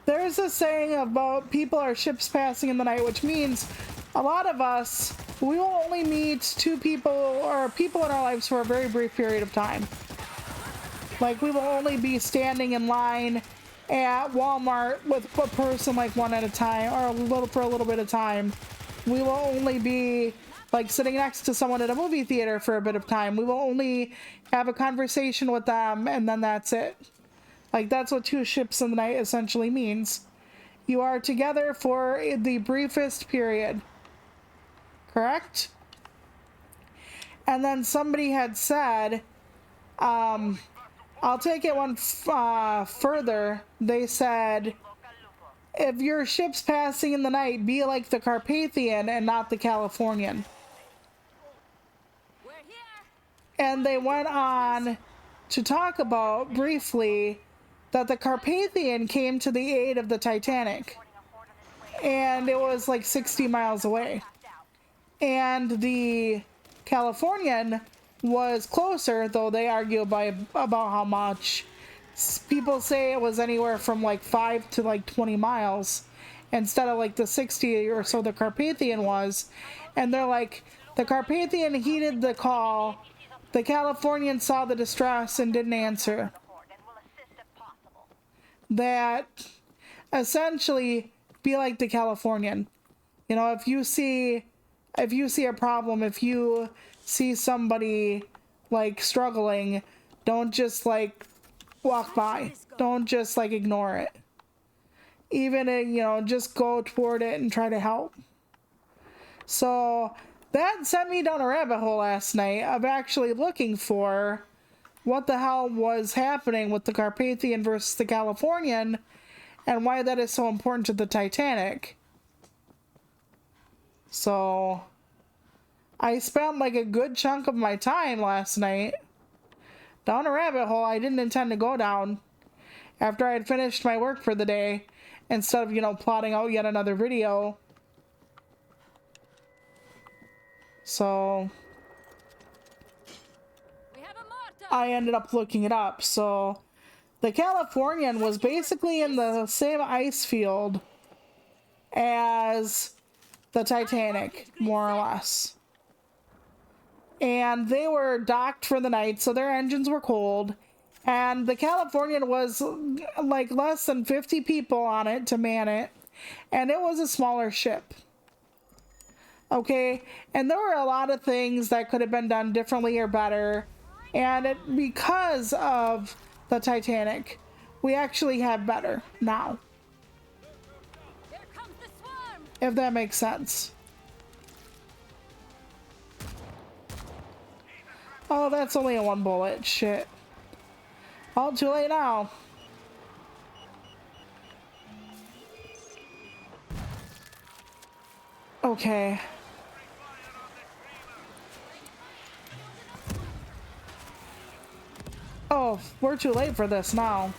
there's a saying about people are ships passing in the night, which means a lot of us, we will only meet two people or people in our lives for a very brief period of time. Like, we will only be standing in line at Walmart with a person like one at a time, or for a little bit of time. We will only be like sitting next to someone at a movie theater for a bit of time. We will only have a conversation with them, and then that's it. Like, that's what two ships in the night essentially means. You are together for the briefest period. Correct? And then somebody had said, I'll take it one further. They said, if your ship's passing in the night, be like the Carpathian and not the Californian. We're here. And they went on to talk about briefly that the Carpathian came to the aid of the Titanic. And it was like 60 miles away. And the Californian was closer, though they argue about how much. People say it was anywhere from like 5 to like 20 miles instead of like the 60 or so the Carpathian was. And they're like, the Carpathian heeded the call, the Californian saw the distress and didn't answer. That essentially, be like the Californian. You know, if you see a problem, if you see somebody like struggling, don't just like walk by. Don't just like ignore it. Even, you know, just go toward it and try to help. So that sent me down a rabbit hole last night of actually looking for what the hell was happening with the Carpathian versus the Californian and why that is so important to the Titanic. So I spent like a good chunk of my time last night down a rabbit hole I didn't intend to go down after I had finished my work for the day, instead of, you know, plotting out yet another video. So We have a mortar. I ended up looking it up. So the Californian was basically in the same ice field as the Titanic, more or less. And they were docked for the night, so their engines were cold. And the Californian was like less than 50 people on it to man it. And it was a smaller ship. Okay? And there were a lot of things that could have been done differently or better. And because of the Titanic, we actually have better now. Here comes the swarm. If that makes sense. Oh, that's only a one bullet. Shit. All too late now. Okay. Oh, we're too late for this now.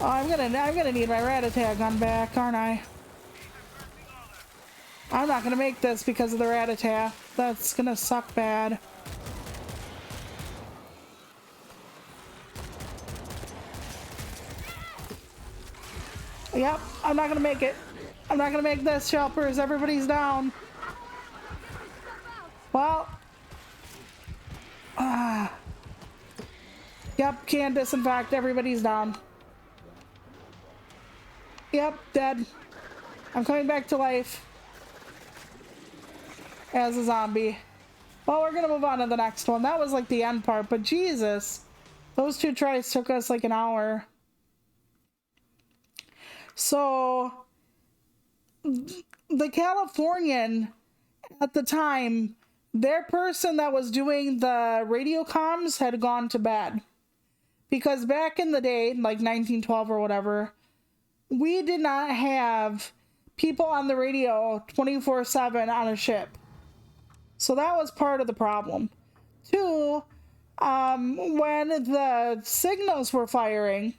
Oh, I'm gonna need my rat-a-tat gun back, aren't I? I'm not gonna make this because of the rat-a-tat. That's gonna suck bad. Yep, I'm not gonna make it. I'm not gonna make this, Shelpers. Everybody's down. Well. Yep, can't disinfect. Everybody's down. Yep, dead. I'm coming back to life. As a zombie. Well, we're gonna move on to the next one. That was like the end part, but Jesus. Those 2 tries took us like an hour. So, the Californian at the time, their person that was doing the radio comms had gone to bed. Because back in the day, like 1912 or whatever, we did not have people on the radio 24/7 on a ship. So that was part of the problem. 2, when the signals were firing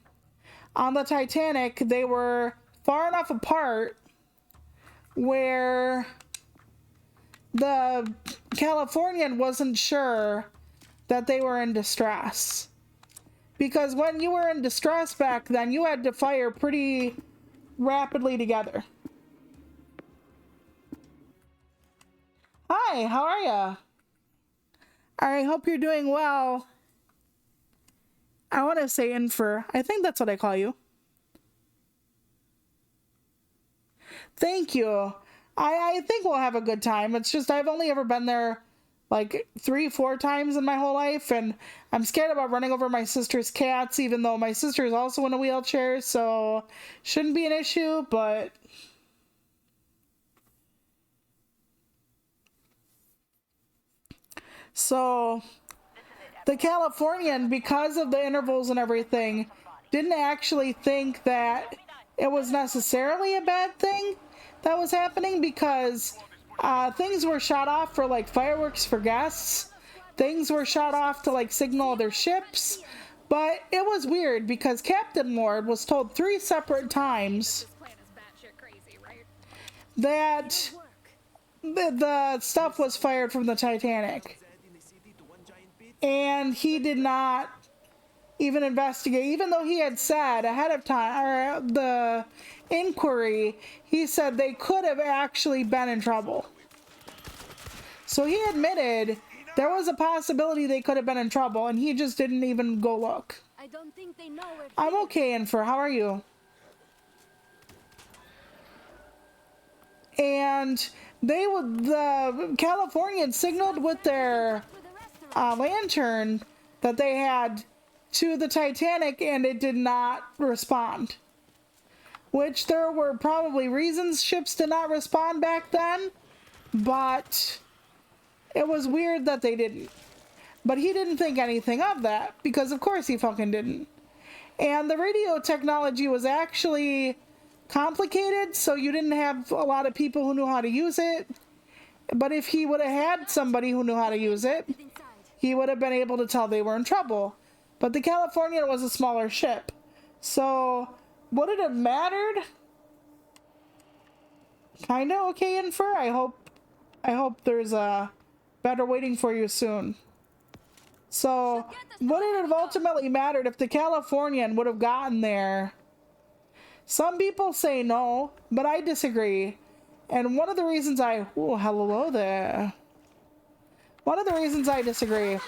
on the Titanic, they were far enough apart where the Californian wasn't sure that they were in distress. Because when you were in distress back then, you had to fire pretty rapidly together. Hi, how are ya? I hope you're doing well. I want to say Infer. I think that's what I call you. Thank you. I think we'll have a good time. It's just I've only ever been there like 3-4 times in my whole life, and I'm scared about running over my sister's cats, even though my sister is also in a wheelchair, so shouldn't be an issue, but so the Californian, because of the intervals and everything, didn't actually think that it was necessarily a bad thing that was happening, because things were shot off for like fireworks for guests. Things were shot off to like signal other ships. But it was weird because Captain Lord was told 3 separate times that the stuff was fired from the Titanic. And he did not even investigate, even though he had said ahead of time, or the inquiry, he said they could have actually been in trouble. So he admitted there was a possibility they could have been in trouble, and he just didn't even go look. I don't think they know where I'm okay, Infer. How are you? And the Californians signaled with their lantern that they had to the Titanic, and it did not respond. Which there were probably reasons ships did not respond back then, but it was weird that they didn't. But he didn't think anything of that, because of course he fucking didn't. And the radio technology was actually complicated, so you didn't have a lot of people who knew how to use it. But if he would have had somebody who knew how to use it, he would have been able to tell they were in trouble. But the Californian was a smaller ship. So, would it have mattered? Kinda okay, Infer. I hope there's a better waiting for you soon. So, would it have ultimately mattered if the Californian would have gotten there? Some people say no, but I disagree. And one of the reasons oh, hello there. One of the reasons I disagree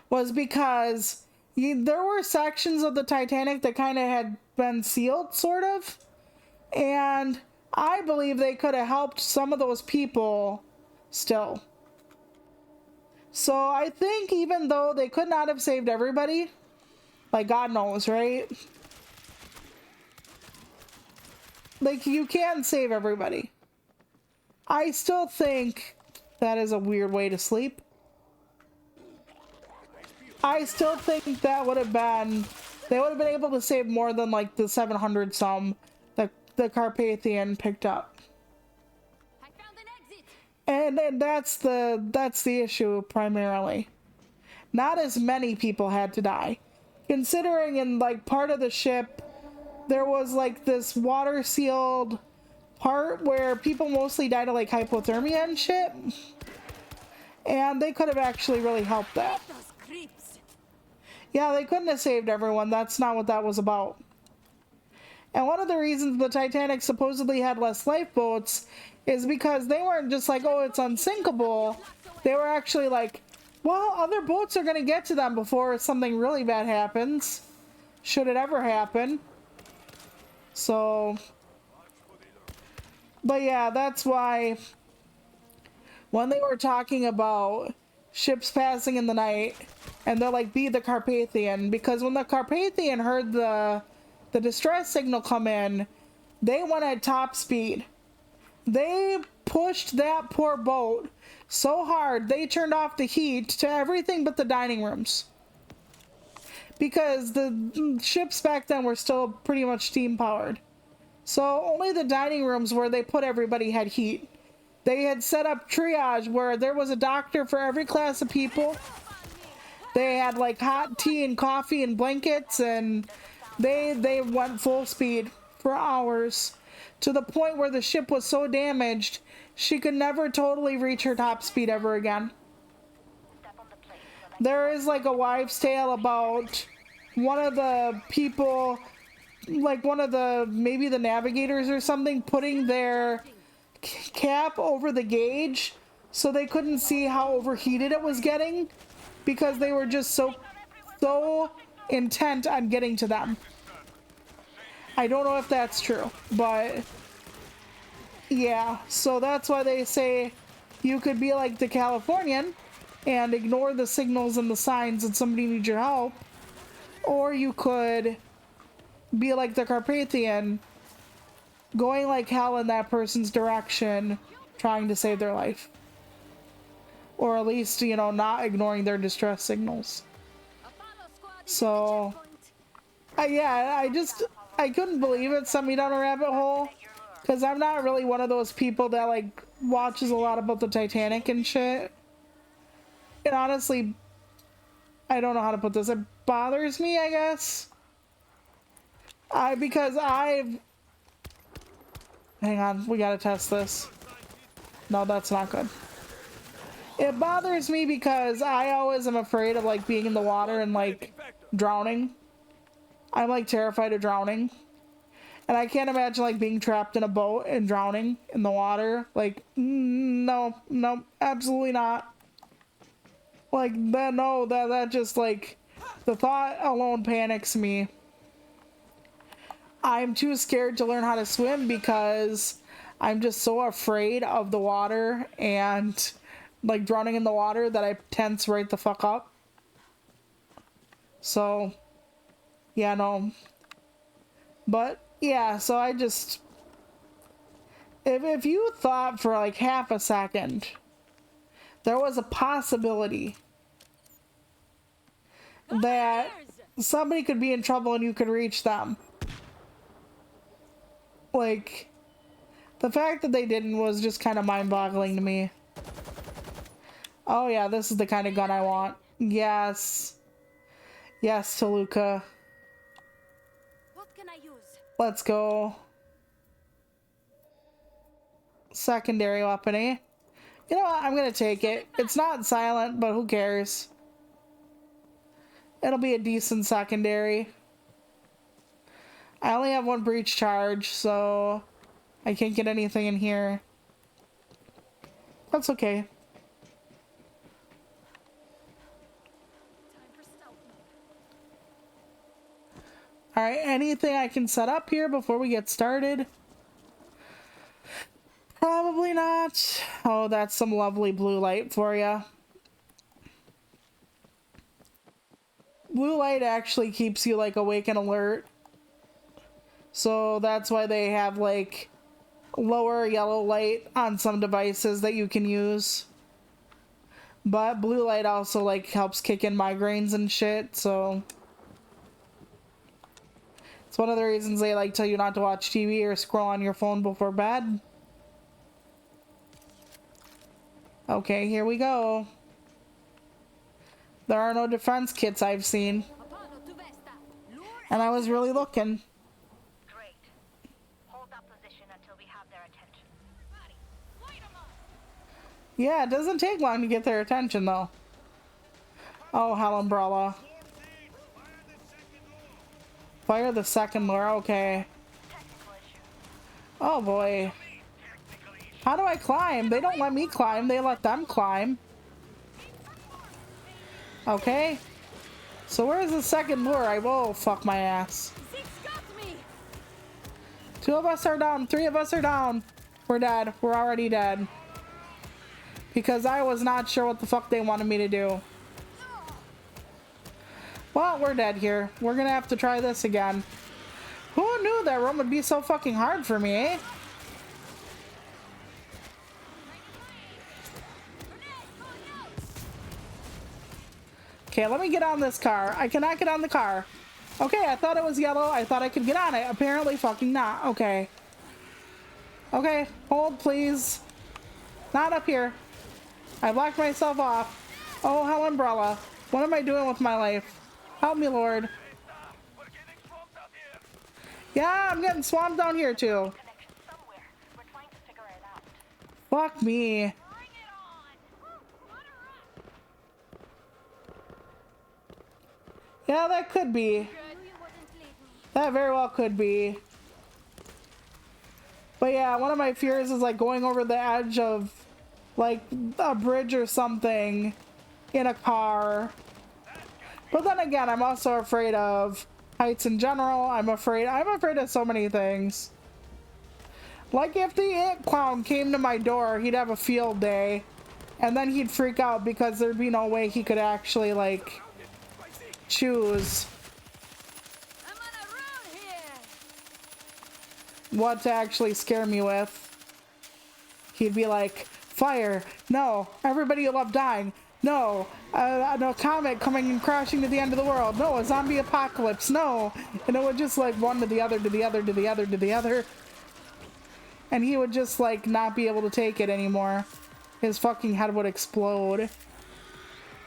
was because there were sections of the Titanic that kind of had been sealed, sort of. And I believe they could have helped some of those people still. So I think even though they could not have saved everybody, like God knows, right? Like, you can't save everybody. I still think that is a weird way to sleep. I still think that would have been, they would have been able to save more than like the 700 some that the Carpathian picked up. I found an exit. And that's the issue primarily. Not as many people had to die. considering in like part of the ship there was like this water sealed part where people mostly died of like hypothermia and shit, and they could have actually really helped that. Those creeps. Yeah, they couldn't have saved everyone. That's not what that was about. And one of the reasons the Titanic supposedly had less lifeboats is because they weren't just like, oh, it's unsinkable. They were actually like, well, other boats are going to get to them before something really bad happens, should it ever happen. So, but yeah, that's why when they were talking about ships passing in the night, and they're like, be the Carpathian, because when the Carpathian heard the distress signal come in, they went at top speed. They pushed that poor boat so hard they turned off the heat to everything but the dining rooms, because the ships back then were still pretty much steam powered. So only the dining rooms where they put everybody had heat. They had set up triage where there was a doctor for every class of people. They had like hot tea and coffee and blankets, and they went full speed for hours, to the point where the ship was so damaged she could never totally reach her top speed ever again. There is like a wives' tale about one of the people, like one of the, maybe the navigators or something, putting their cap over the gauge so they couldn't see how overheated it was getting, because they were just so intent on getting to them. I don't know if that's true, but yeah, so that's why they say you could be like the Californian and ignore the signals and the signs that somebody needs your help, or you could be like the Carpathian, going like hell in that person's direction, trying to save their life. Or at least, you know, not ignoring their distress signals. So, yeah, I couldn't believe it sent me down a rabbit hole, because I'm not really one of those people that like watches a lot about the Titanic and shit. It honestly, I don't know how to put this, it bothers me, I guess. Hang on, we gotta test this. No, that's not good. It bothers me because I always am afraid of like being in the water and like drowning. I'm like terrified of drowning. And I can't imagine like being trapped in a boat and drowning in the water. Like, no, absolutely not. Like, that just like, the thought alone panics me. I'm too scared to learn how to swim because I'm just so afraid of the water and like drowning in the water that I tense right the fuck up. So, yeah, no. But, yeah, so I just... If you thought for like half a second there was a possibility that somebody could be in trouble and you could reach them, like, the fact that they didn't was just kind of mind-boggling to me. Oh yeah, this is the kind of gun I want. Yes. Yes, Toluca. What can I use? Let's go. Secondary weapon, eh? You know what? I'm gonna take it. It's not silent, but who cares? It'll be a decent secondary. I only have one breach charge, so I can't get anything in here. That's okay. Alright, anything I can set up here before we get started? Probably not. Oh, that's some lovely blue light for you. Blue light actually keeps you like awake and alert. So that's why they have like lower yellow light on some devices that you can use. But blue light also like helps kick in migraines and shit, so it's one of the reasons they like tell you not to watch TV or scroll on your phone before bed. Okay, here we go. There are no defense kits I've seen. Apollo to Vesta. And I was really looking. Great. Hold that position until we have their attention. Everybody, light 'em up. Yeah, it doesn't take long to get their attention though. Oh, hell, umbrella. Fire the second lure, okay. Technical issue. Oh boy. How do I climb? They don't let me climb, they let them climb. Okay. So where's the second lure? I will fuck my ass. Zeke's got me. 2 of us are down, 3 of us are down. We're dead. We're already dead. Because I was not sure what the fuck they wanted me to do. Well, we're dead here. We're gonna have to try this again. Who knew that room would be so fucking hard for me, eh? Okay, let me get on this car. I cannot get on the car. Okay, I thought it was yellow. I thought I could get on it. Apparently fucking not. Okay. Okay, hold please. Not up here. I blocked myself off. Oh, hell, umbrella. What am I doing with my life? Help me, Lord. We're getting swamped out here. Yeah, I'm getting swamped down here too. Connection somewhere. We're trying to figure it out. Fuck me. Bring it on. Woo, let her up. Yeah, that could be. I knew you wouldn't leave me. That very well could be. But yeah, one of my fears is like going over the edge of like a bridge or something in a car. But then again, I'm also afraid of heights in general. I'm afraid of so many things. Like if the It Clown came to my door, he'd have a field day. And then he'd freak out because there'd be no way he could actually like choose I'm on a roll here. what to actually scare me with. He'd be like, fire, no, everybody will love dying, no, no comet coming and crashing to the end of the world, no, a zombie apocalypse, no, and it would just like one to the other, to the other, to the other, to the other, and he would just like not be able to take it anymore. His fucking head would explode.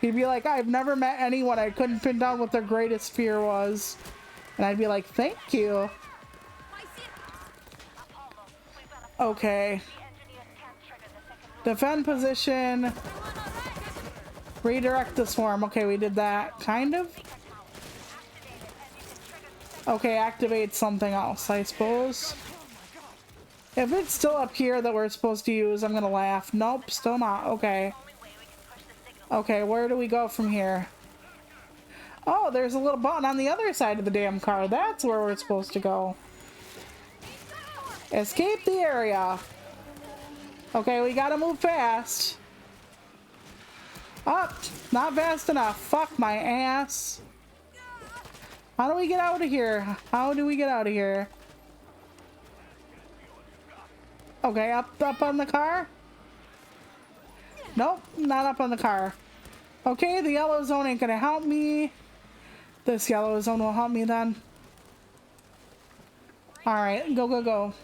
He'd be like, I've never met anyone I couldn't pin down what their greatest fear was. And I'd be like, thank you. My Zeke. Apollo, we've got a Okay. the engineers can't trigger the second loop. Defend position. I'm on a right. Redirect the swarm. Okay, we did that. Kind of. Activate it, and you can trigger the second Okay, activate something else, I suppose. If it's still up here that we're supposed to use, I'm gonna laugh. Nope, still not. Okay. only way we can push the signal. Okay, where do we go from here? Oh, there's a little button on the other side of the damn car. That's where we're supposed to go. Escape the area. Okay, we gotta move fast. Up, not fast enough. Fuck my ass. How do we get out of here? How do we get out of here? Okay, up on the car? Nope, not up on the car. Okay, the yellow zone ain't gonna help me. This yellow zone will help me then. Alright, go, go, go.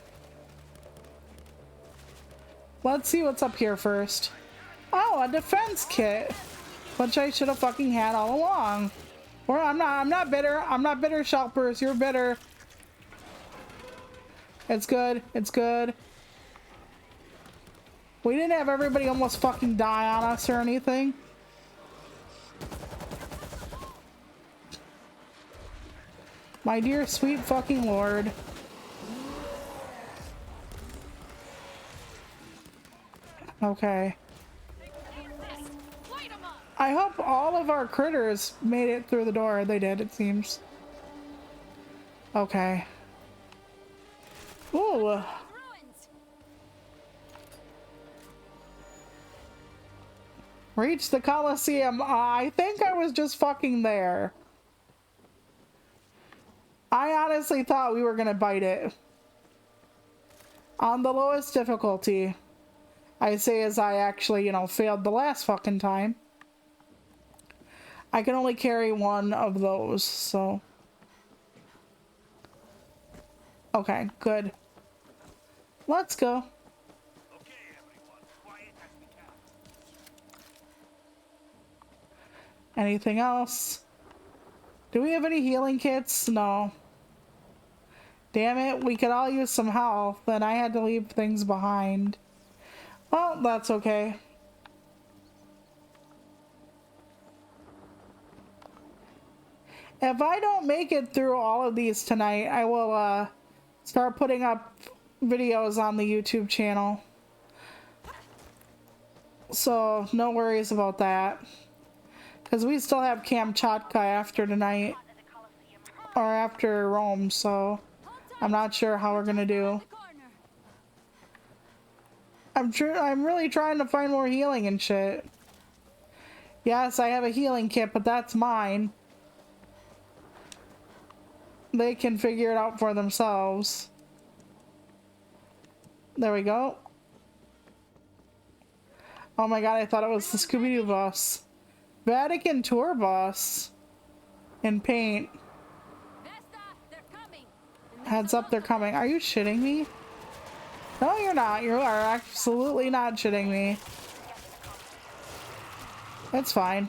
Let's see what's up here first. Oh, a defense kit. Which I should have fucking had all along. Or I'm not bitter. I'm not bitter, Shelpers. You're bitter. It's good. It's good. We didn't have everybody almost fucking die on us or anything. My dear sweet fucking lord. Okay. Light 'em up. I hope all of our critters made it through the door. They did, it seems. Okay. Ooh. Ruins. Reach the Colosseum. I think I was just fucking there. I honestly thought we were gonna bite it. On the lowest difficulty. I say as I actually, you know, failed the last fucking time. I can only carry one of those, so. Okay, good. Let's go. Okay, everyone, quiet as we can. Anything else? Do we have any healing kits? No. Damn it, we could all use some health, and I had to leave things behind. Well, that's okay. If I don't make it through all of these tonight, I will start putting up videos on the YouTube channel. So, no worries about that. Because we still have Kamchatka after tonight. Or after Rome, so I'm not sure how we're gonna do. I'm really trying to find more healing and shit. Yes, I have a healing kit, but that's mine. They can figure it out for themselves. There we go. Oh my god, I thought it was the Scooby-Doo bus. Vatican tour bus. In paint. Vesta, they're coming. Heads up, they're coming. Are you shitting me? No, you're not. You are absolutely not shitting me. It's fine.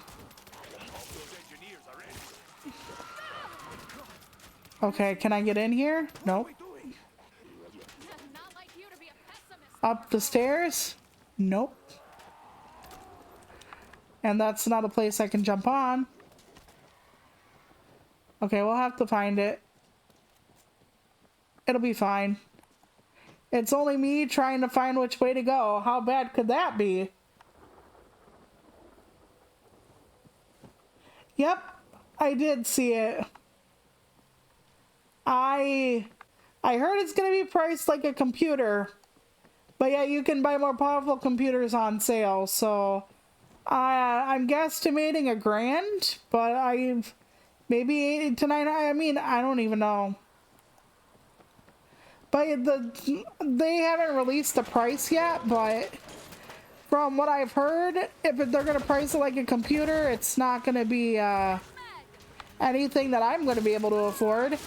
Okay, can I get in here? Nope. Not like you to be a pessimist. Up the stairs? Nope. And that's not a place I can jump on. Okay, we'll have to find it. It'll be fine. It's only me trying to find which way to go. How bad could that be? Yep, I did see it. I heard it's gonna be priced like a computer, but yeah, you can buy more powerful computers on sale. So I'm guesstimating $1,000, but maybe 8 to 9. I mean, I don't even know. But they haven't released the price yet. But from what I've heard, if they're gonna price it like a computer, it's not gonna be anything that I'm gonna be able to afford.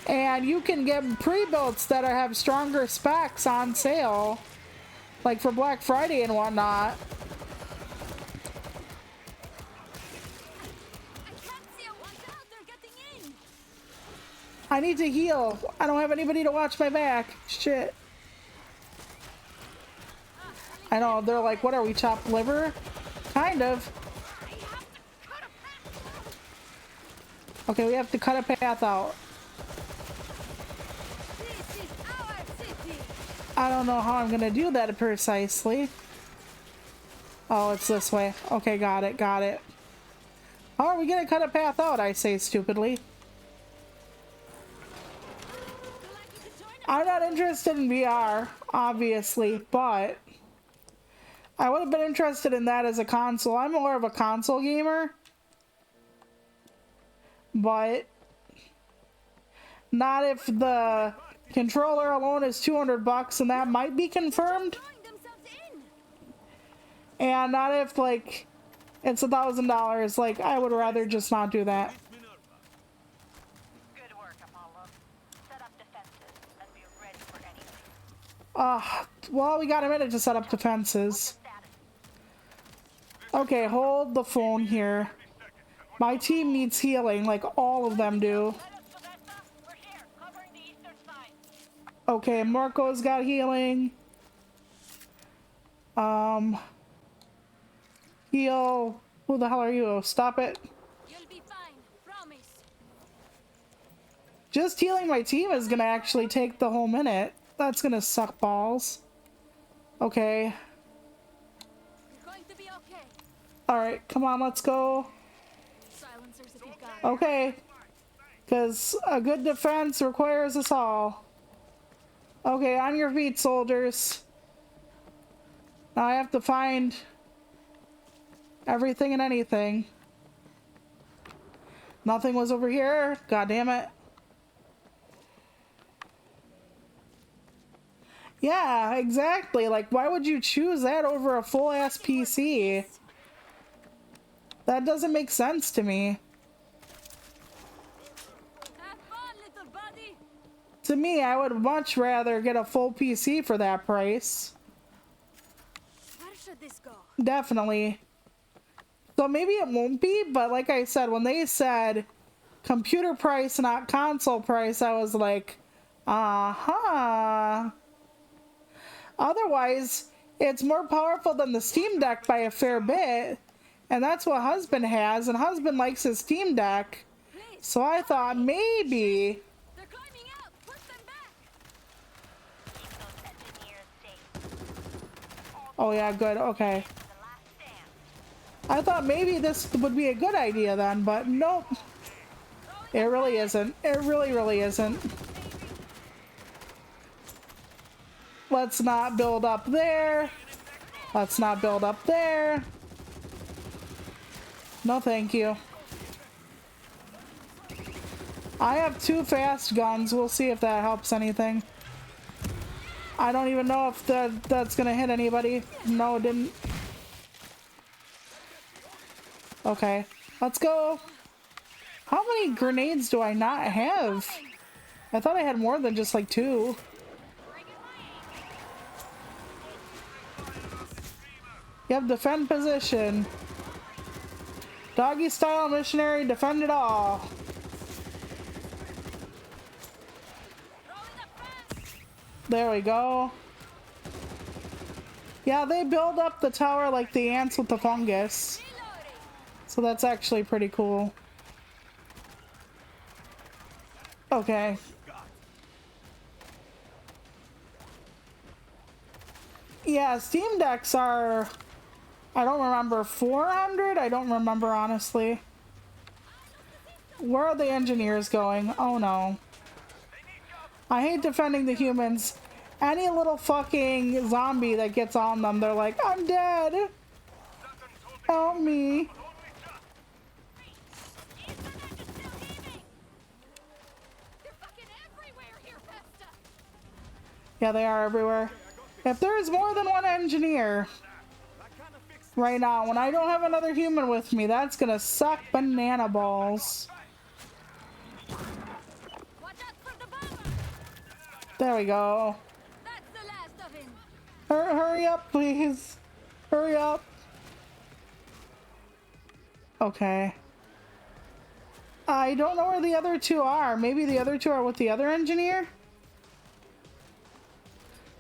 And you can get pre-builts that have stronger specs on sale, like for Black Friday and whatnot. I can't see a watch out. They're getting in. I need to heal. I don't have anybody to watch my back. Shit. I know, they're like, what are we, chopped liver? Kind of. Okay, we have to cut a path out. This is our city. I don't know how I'm gonna do that precisely. Oh, it's this way. Okay, got it, got it. How are we gonna cut a path out, I say stupidly? I'm not interested in VR, obviously, but I would have been interested in that as a console. I'm more of a console gamer, but not if the controller alone is $200 and that might be confirmed, Throwing themselves in. and not if like it's $1,000. Like, I would rather just not do that. Good work, Apollo. Set up defenses and be ready for anything. Well, we got a minute to set up defenses. Status. Okay, hold the phone here. My team needs healing, like all of them do. Let us to Vesta. We're here, covering the eastern side. Okay, Marco's got healing. Heal. Who the hell are you? Stop it. You'll be fine. Promise. Just healing my team is gonna actually take the whole minute. That's gonna suck balls. Okay. You're going to be okay. Alright, come on, let's go. Silencers if you got it. Okay. Because a good defense requires us all. Okay, on your feet, soldiers. Now I have to find everything and anything. Nothing was over here. God damn it. Yeah, exactly. Like, why would you choose that over a full-ass PC? That doesn't make sense to me. Have fun, little buddy. To me, I would much rather get a full PC for that price. Where should this go? Definitely. So maybe it won't be, but like I said, when they said computer price, not console price, I was like, uh-huh. Otherwise, it's more powerful than the Steam Deck by a fair bit. And that's what husband has, and husband likes his Steam Deck. Please. So I thought maybe. They're climbing out. Push them back. Keep those engineers safe. Oh yeah, good, okay. The last stand. I thought maybe this would be a good idea then, but nope. It really isn't. It really isn't. Let's not build up there. Let's not build up there. No, thank you. I have 2 fast guns. We'll see if that helps anything. I don't even know if that's gonna hit anybody. No, it didn't. Okay, let's go. How many grenades do I not have? I thought I had more than just like 2. Yep, defend position. Doggy style missionary, defend it all. There we go. Yeah, they build up the tower like the ants with the fungus. So that's actually pretty cool. Okay. Yeah, Steam Decks are, I don't remember, 400? I don't remember, honestly. Where are the engineers going? Oh no. I hate defending the humans. Any little fucking zombie that gets on them, they're like, I'm dead. Help me. Yeah, they are everywhere. If there's more than one engineer right now, when I don't have another human with me, that's gonna suck banana balls. There we go. That's the last of him. Hurry up, please. Hurry up. Okay. I don't know where the other 2 are. Maybe the other 2 are with the other engineer?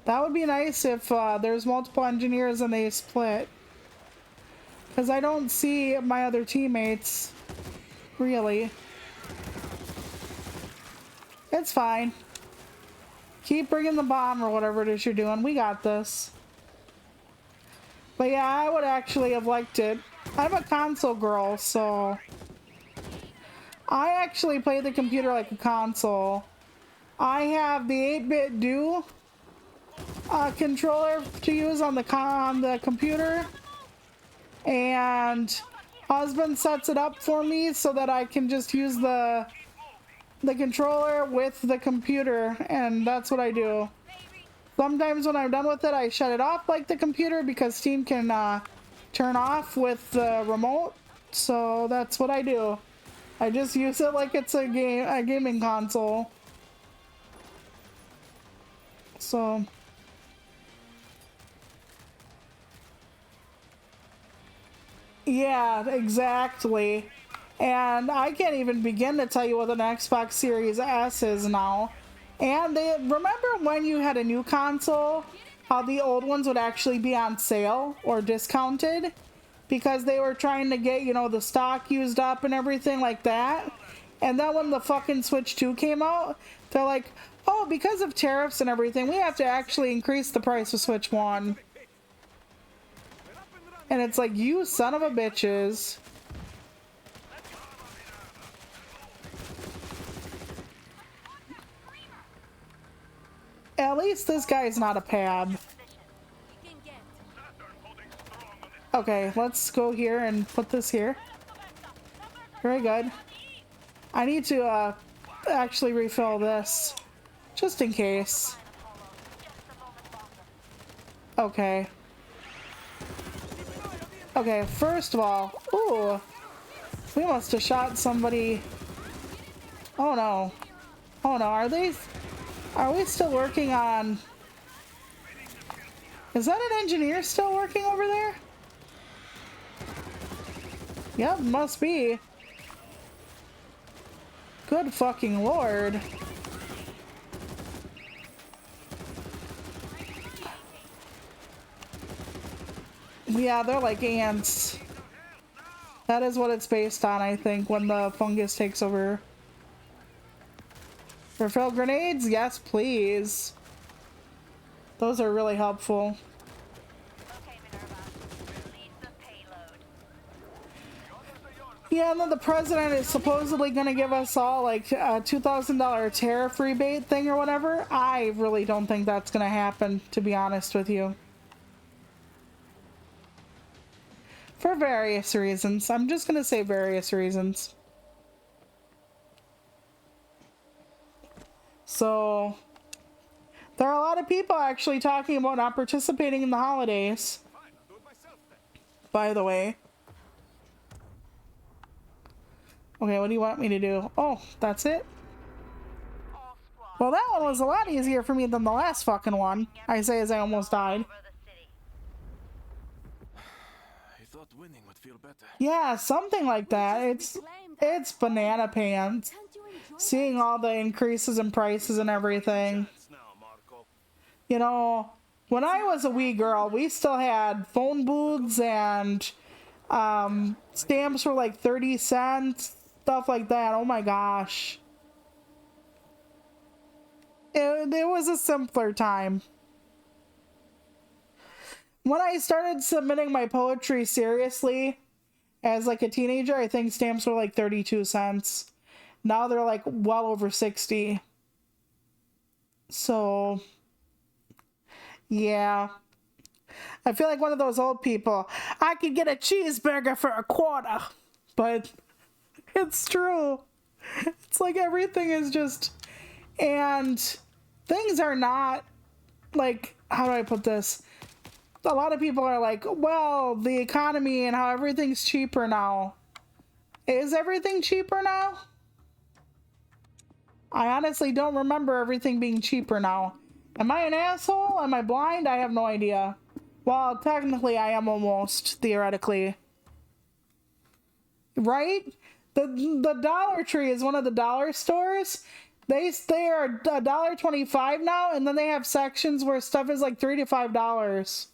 That would be nice if there's multiple engineers and they split. Because I don't see my other teammates. Really. It's fine. Keep bringing the bomb or whatever it is you're doing. We got this. But yeah, I would actually have liked it. I'm a console girl, so... I actually play the computer like a console. I have the 8-bit do controller to use on the computer, and husband sets it up for me so that I can just use the controller with the computer, and that's what I do. Sometimes when I'm done with it, I shut it off like the computer because Steam can turn off with the remote, so that's what I do. I just use it like it's a gaming console. So yeah, exactly. And I can't even begin to tell you what an Xbox Series S is now. And they remember when you had a new console, how the old ones would actually be on sale or discounted because they were trying to get, you know, the stock used up and everything like that. And then when the fucking Switch 2 came out, they're like, oh, because of tariffs and everything, we have to actually increase the price of Switch 1. And it's like, you son of a bitches. At least this guy's not a pab. Okay, let's go here and put this here. Very good. I need to actually refill this, just in case. Okay. Okay, first of all, ooh, we must have shot somebody. Oh no. Oh no, are we still working on... Is that an engineer still working over there? Yep, must be. Good fucking lord. Yeah, they're like ants. That is what it's based on, I think, when the fungus takes over. Refill grenades? Yes, please. Those are really helpful. Okay, Minerva. Release the payload. Yeah, and then the president is supposedly going to give us all like a $2,000 tariff rebate thing or whatever. I really don't think that's going to happen, to be honest with you. For various reasons. I'm just going to say various reasons. So, there are a lot of people actually talking about not participating in the holidays. Fine, I'll do it myself then. By the way. Okay, what do you want me to do? Oh, that's it? All squads. Well, that one was a lot easier for me than the last fucking one. I say as I almost died. Over the city. I thought winning would feel better. Yeah, something like that. It's banana pants. Can't you enjoy Seeing all the increases in prices and everything. Chance now, Marco. You know, when I was a wee girl, we still had phone booths and stamps for like 30 cents, stuff like that. Oh my gosh. It was a simpler time. When I started submitting my poetry seriously as like a teenager, I think stamps were like 32 cents. Now they're like well over 60. So, yeah. I feel like one of those old people. I could get a cheeseburger for $0.25. But it's true. It's like everything is just... And things are not... Like, how do I put this? A lot of people are like, well, the economy and how everything's cheaper now. Is everything cheaper now? I honestly don't remember everything being cheaper now. Am I an asshole? Am I blind? I have no idea. Well, technically I am almost, theoretically. Right? The Dollar Tree is one of the dollar stores. They are $1.25 now, and then they have sections where stuff is like $3 to $5.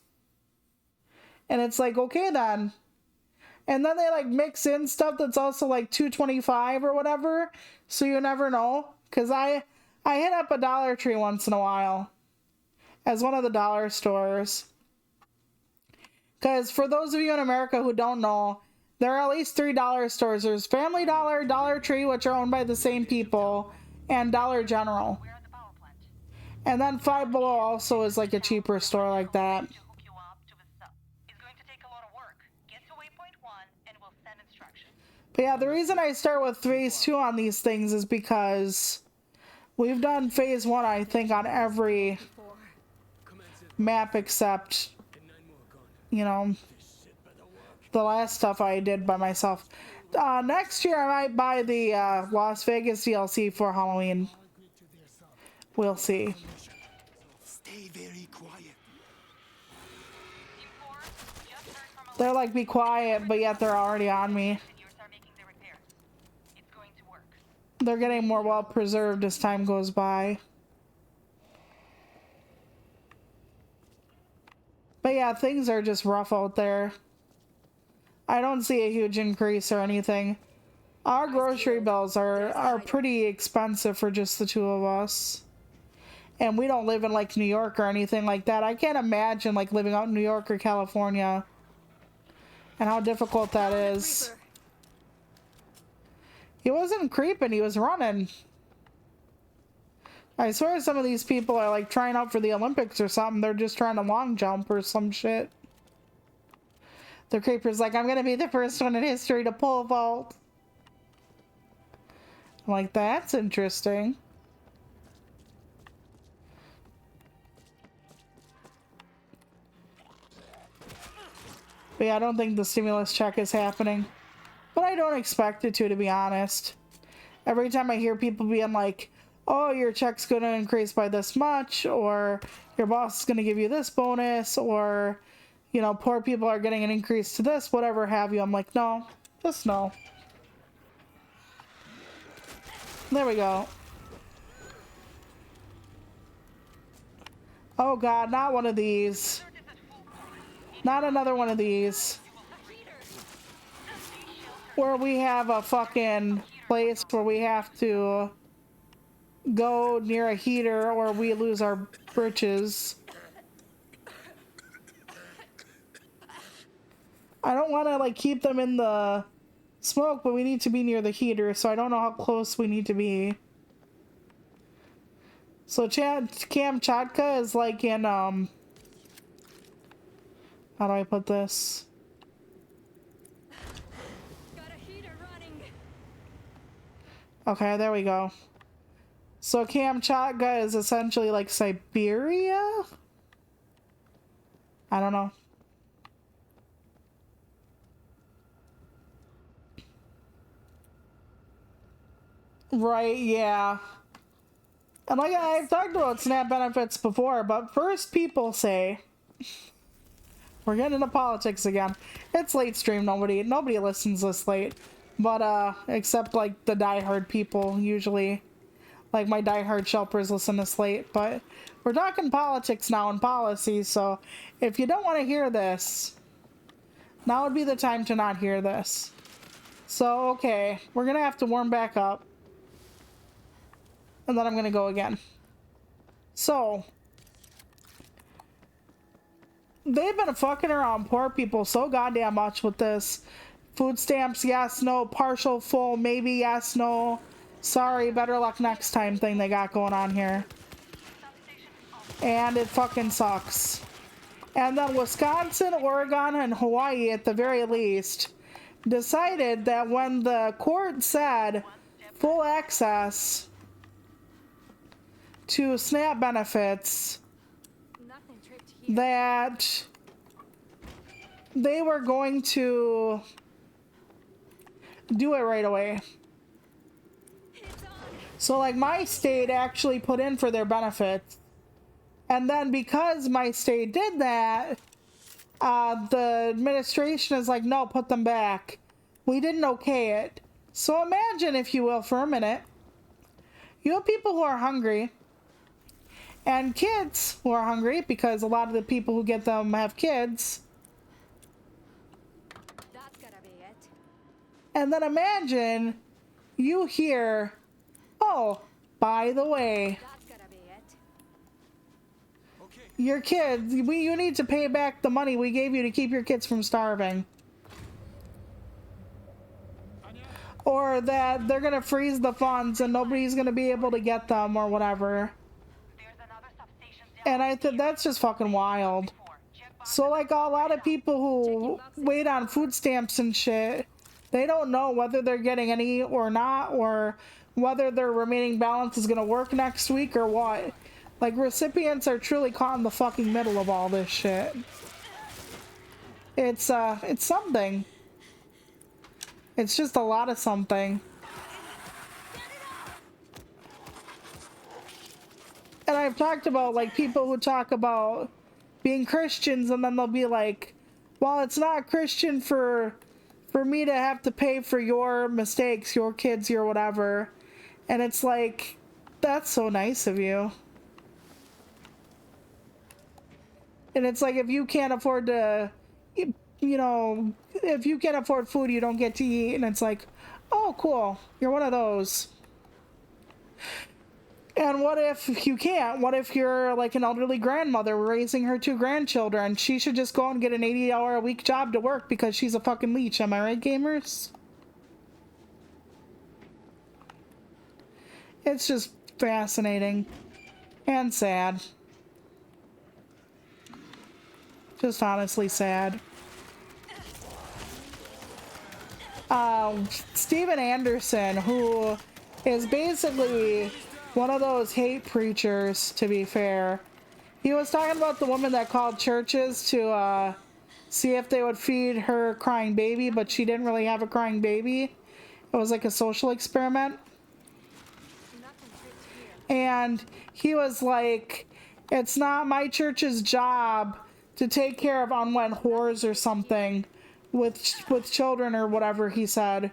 And it's like, okay then. And then they like mix in stuff that's also like $2.25 or whatever. So you never know. Cause I hit up a Dollar Tree once in a while. As one of the dollar stores. Cause for those of you in America who don't know, there are at least 3 dollar stores. There's Family Dollar, Dollar Tree, which are owned by the same people, and Dollar General. We're at the power plant. And then Five Below also is like a cheaper store like that. To hook you up to the sub. It's going to take a lot of work. Get to waypoint 1 and we'll send instructions. But yeah, the reason I start with phase 2 on these things is because we've done phase 1, I think, on every map except, you know, the last stuff I did by myself. Next year I might buy the Las Vegas DLC for Halloween. We'll see. Stay very quiet. Team 4, just heard from a They're like, be quiet, but yet they're already on me. engineers are making the repairs. It's going to work. They're getting more well preserved as time goes by. But yeah, things are just rough out there. I don't see a huge increase or anything. Our grocery bills are pretty expensive for just the two of us. And we don't live in like New York or anything like that. I can't imagine like living out in New York or California. And how difficult that is. He wasn't creeping, he was running. I swear some of these people are like trying out for the Olympics or something. They're just trying to long jump or some shit. The creeper's like, I'm gonna be the first one in history to pole vault. I'm like, that's interesting. But yeah, I don't think the stimulus check is happening. But I don't expect it to be honest. Every time I hear people being like, oh, your check's going to increase by this much, or your boss is going to give you this bonus, or, you know, poor people are getting an increase to this, whatever have you. I'm like, no, just no. There we go. Oh god, not one of these. Not another one of these. Where we have a fucking place where we have to go near a heater or we lose our britches. I don't want to like keep them in the smoke, but we need to be near the heater, so I don't know how close we need to be. So Kamchatka is like in how do I put this? Got a heater running. Okay, there we go. So Kamchatka is essentially like Siberia? I don't know. Right, yeah. And like I've talked about SNAP benefits before, but first people say, we're getting into politics again. It's late stream, nobody listens this late. But except like the diehard people usually. Like my diehard shelpers listen this late. But we're talking politics now and policy, so if you don't want to hear this, now would be the time to not hear this. So okay, we're gonna have to warm back up. And then I'm gonna go again. So they've been fucking around poor people so goddamn much with this food stamps, yes, no, partial, full, maybe, yes, no, sorry, better luck next time thing they got going on here. And it fucking sucks. And then Wisconsin, Oregon, and Hawaii at the very least decided that when the court said full access to SNAP benefits, Nothing tripped here. that they were going to do it right away. It's on. So like my state actually put in for their benefits. And then because my state did that, the administration is like, no, put them back. We didn't okay it. So imagine, if you will, for a minute, you have people who are hungry and kids who are hungry, because a lot of the people who get them have kids. That's gotta be it. And then imagine you hear, oh, by the way, That's gotta be it. Okay. your kids, you need to pay back the money we gave you to keep your kids from starving. Or that they're gonna freeze the funds and nobody's gonna be able to get them or whatever. There's another substation down And I think that's just fucking wild. Check box. So like a lot of people who wait on food stamps and shit, they don't know whether they're getting any or not, or whether their remaining balance is gonna work next week or what. Like recipients are truly caught in the fucking middle of all this shit. It's something. It's just a lot of something. And I've talked about like people who talk about being Christians and then they'll be like, well, it's not Christian for me to have to pay for your mistakes, your kids, your whatever. And it's like, that's so nice of you. And it's like, if you can't afford to, you know, if you can't afford food, you don't get to eat. And it's like, oh, cool. You're one of those. And what if you can't? What if you're like an elderly grandmother raising her 2 grandchildren? She should just go and get an 80-hour-a-week job to work because she's a fucking leech. Am I right, gamers? It's just fascinating and sad. Just honestly sad. Steven Anderson, who is basically one of those hate preachers, to be fair. He was talking about the woman that called churches to see if they would feed her crying baby, but she didn't really have a crying baby. It was like a social experiment. Nothing tripped here. And he was like, it's not my church's job to take care of unwed whores or something with children or whatever he said.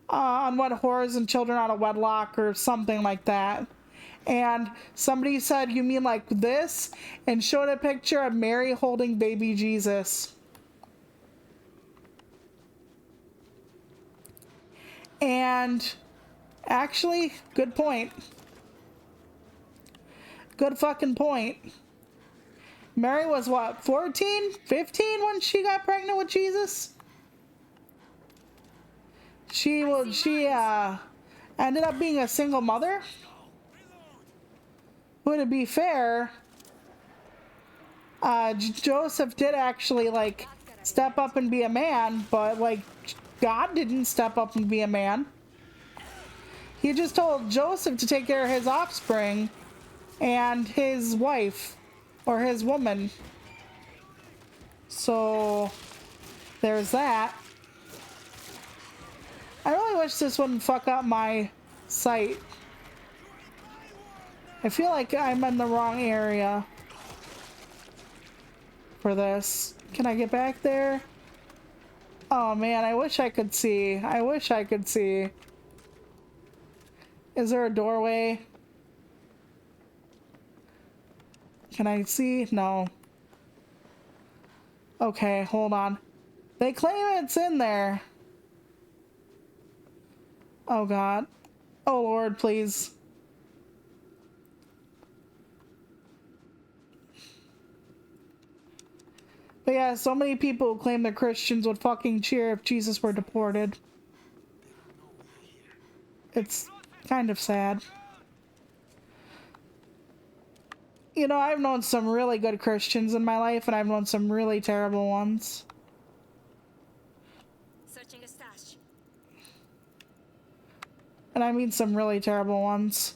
unwed whores and children out of wedlock or something like that. And somebody said, you mean like this? And showed a picture of Mary holding baby Jesus. And actually, good point. Good fucking point. Mary was what, 14, 15 when she got pregnant with Jesus? She ended up being a single mother. Would it be fair? Joseph did actually like step up and be a man, but like God didn't step up and be a man. He just told Joseph to take care of his offspring and his wife or his woman. So there's that. I really wish this wouldn't fuck up my sight. I feel like I'm in the wrong area for this. Can I get back there? Oh man, I wish I could see. I wish I could see. Is there a doorway? Can I see? No. Okay, hold on. They claim it's in there. Oh God. Oh Lord, please. But yeah, so many people who claim they're Christians would fucking cheer if Jesus were deported. It's kind of sad. You know, I've known some really good Christians in my life, and I've known some really terrible ones. Searching a stash. And I mean some really terrible ones.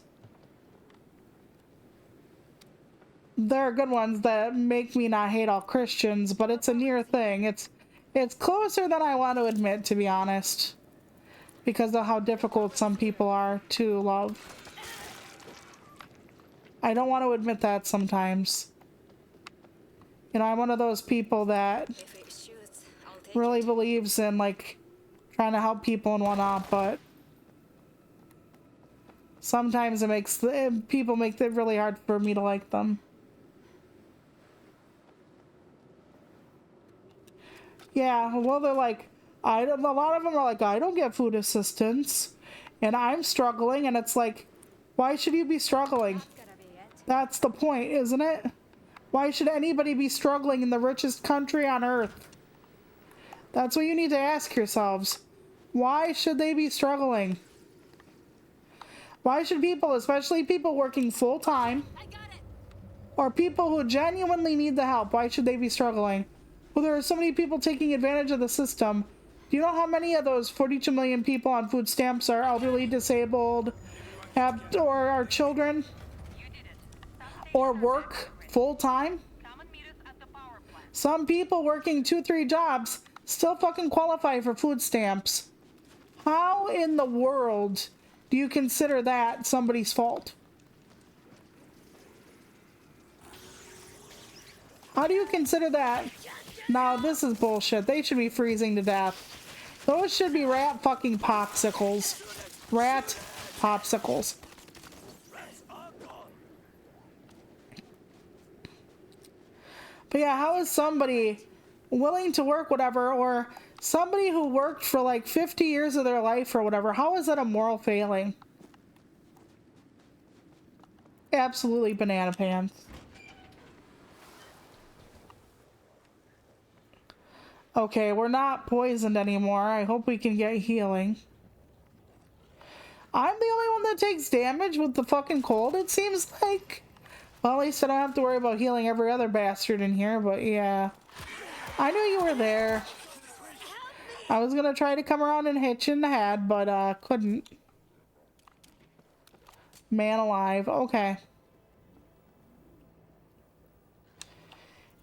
There are good ones that make me not hate all Christians, but it's a near thing. It's closer than I want to admit, to be honest, because of how difficult some people are to love. I don't want to admit that sometimes. You know, I'm one of those people that If it shoots, I'll take really it. believes in like trying to help people and whatnot, but sometimes people make it really hard for me to like them. Yeah, well, they're like, a lot of them are like, I don't get food assistance, and I'm struggling, and it's like, why should you be struggling? Gotta be it. That's the point, isn't it? Why should anybody be struggling in the richest country on earth? That's what you need to ask yourselves. Why should they be struggling? Why should people, especially people working full-time, I got it. or people who genuinely need the help, why should they be struggling? Well, there are so many people taking advantage of the system. Do you know how many of those 42 million people on food stamps are elderly, disabled, or are children, or work full-time? Come and meet us at the power plant. Some people working 2-3 jobs still fucking qualify for food stamps. How in the world do you consider that somebody's fault? How do you consider that? No, this is bullshit. They should be freezing to death. Those should be rat fucking popsicles. Rat popsicles. But yeah, how is somebody willing to work whatever, or somebody who worked for like 50 years of their life or whatever, how is that a moral failing? Absolutely banana pants. Okay, we're not poisoned anymore. I hope we can get healing. I'm the only one that takes damage with the fucking cold, it seems like. Well, at least I don't have to worry about healing every other bastard in here, but yeah. I knew you were there. I was gonna try to come around and hit you in the head, but couldn't. Man alive. Okay.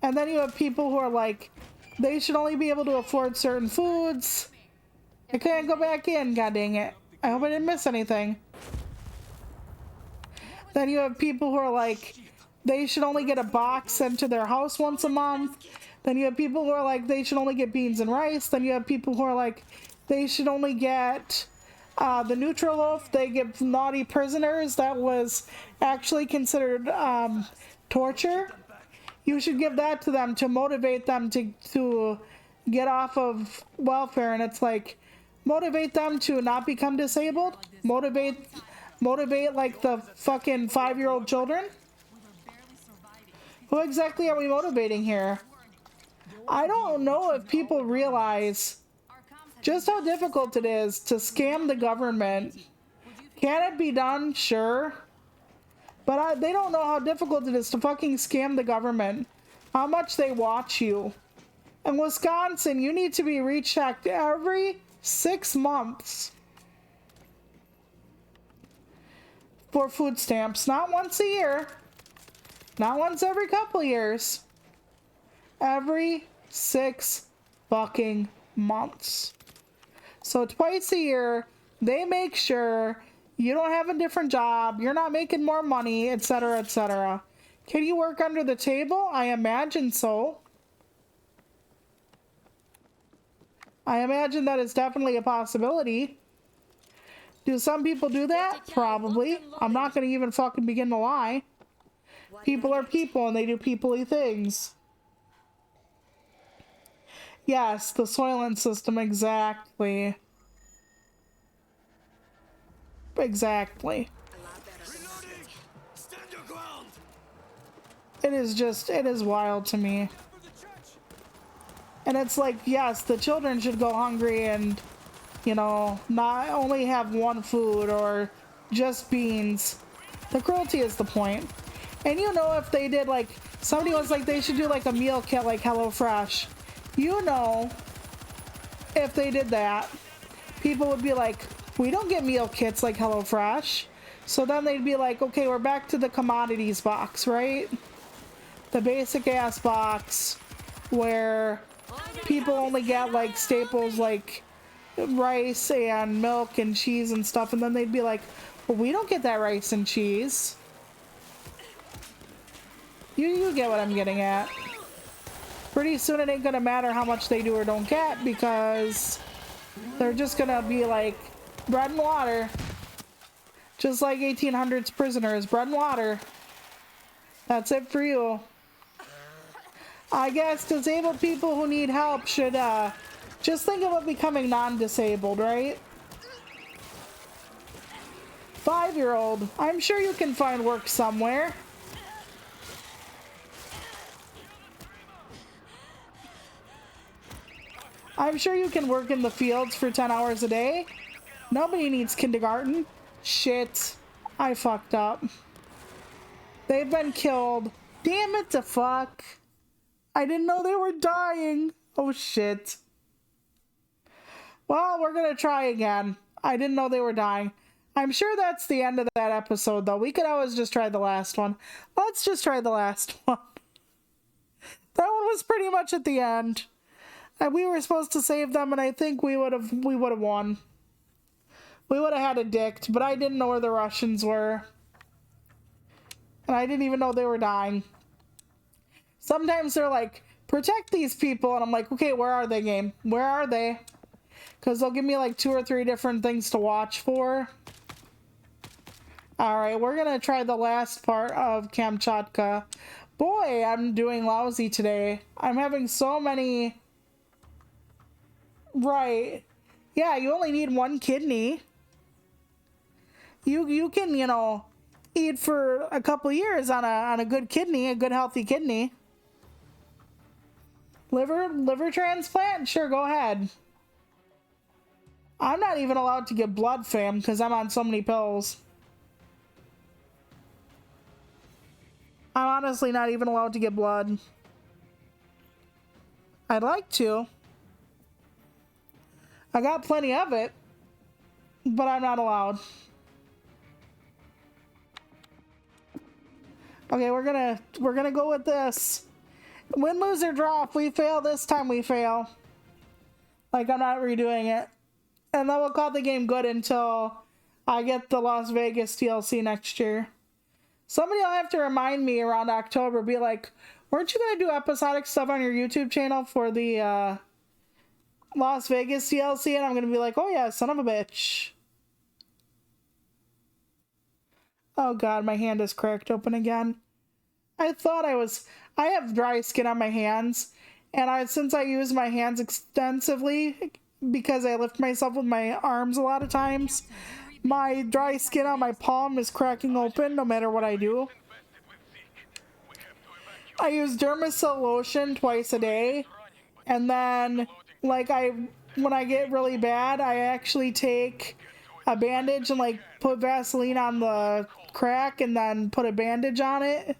And then you have people who are like, they should only be able to afford certain foods. I can't go back in, god dang it. I hope I didn't miss anything. Then you have people who are like, they should only get a box sent to their house once a month. Then you have people who are like, they should only get beans and rice. Then you have people who are like, they should only get The neutral oath they give naughty prisoners that was actually considered torture. You should give that to them to motivate them to get off of welfare. And it's like, motivate them to not become disabled. Motivate like the fucking 5-year-old children. Who exactly are we motivating here? I don't know if people realize just how difficult it is to scam the government. Can it be done? Sure. But they don't know how difficult it is to fucking scam the government. How much they watch you. In Wisconsin, you need to be rechecked every 6 months for food stamps. Not once a year. Not once every couple years. Every 6 fucking months. So twice a year, they make sure you don't have a different job, you're not making more money, etc., etc. Can you work under the table? I imagine so. I imagine that is definitely a possibility. Do some people do that? Probably. I'm not going to even fucking begin to lie. People are people and they do people-y things. Yes, the Soylent system, exactly. Exactly. Reloading! Stand your ground! It is wild to me. And it's like, yes, the children should go hungry and, you know, not only have one food or just beans. The cruelty is the point. And you know, if they did, like, somebody was like, they should do like a meal kit like HelloFresh. You know, if they did that, people would be like, we don't get meal kits like HelloFresh. So then they'd be like, okay, we're back to the commodities box, right? The basic ass box where people only get like staples like rice and milk and cheese and stuff. And then they'd be like, well, we don't get that rice and cheese. You get what I'm getting at. Pretty soon it ain't gonna matter how much they do or don't get, because they're just gonna be like, bread and water. Just like 1800s prisoners, bread and water. That's it for you. I guess disabled people who need help should just think about becoming non-disabled, right? 5-year-old, I'm sure you can find work somewhere. I'm sure you can work in the fields for 10 hours a day. Nobody needs kindergarten. Shit. I fucked up. They've been killed. Damn it, the fuck. I didn't know they were dying. Oh, shit. Well, we're gonna try again. I didn't know they were dying. I'm sure that's the end of that episode, though. We could always just try the last one. Let's just try the last one. That one was pretty much at the end. And we were supposed to save them, and I think we would have won. We would have had it dicked, but I didn't know where the Russians were. And I didn't even know they were dying. Sometimes they're like, protect these people, and I'm like, okay, where are they, game? Where are they? Because they'll give me like 2 or 3 different things to watch for. Alright, we're gonna try the last part of Kamchatka. Boy, I'm doing lousy today. I'm having so many... Right. Yeah, you only need 1 kidney. You can, you know, eat for a couple years on a good kidney, a good healthy kidney. Liver transplant? Sure, go ahead. I'm not even allowed to get blood, fam, because I'm on so many pills. I'm honestly not even allowed to get blood. I'd like to. I got plenty of it, but I'm not allowed. Okay, we're gonna go with this. Win, lose, or draw. If we fail this time, we fail. Like, I'm not redoing it. And then we'll call the game good until I get the Las Vegas DLC next year. Somebody will have to remind me around October, be like, weren't you gonna do episodic stuff on your YouTube channel for the Las Vegas DLC? And I'm gonna be like, oh yeah, son of a bitch. Oh god, my hand is cracked open again. I have dry skin on my hands, and since I use my hands extensively because I lift myself with my arms a lot of times, my dry skin on my palm is cracking open no matter what I do. I use Dermasil lotion twice a day, and then when I get really bad, I actually take a bandage and like put Vaseline on the crack and then put a bandage on it.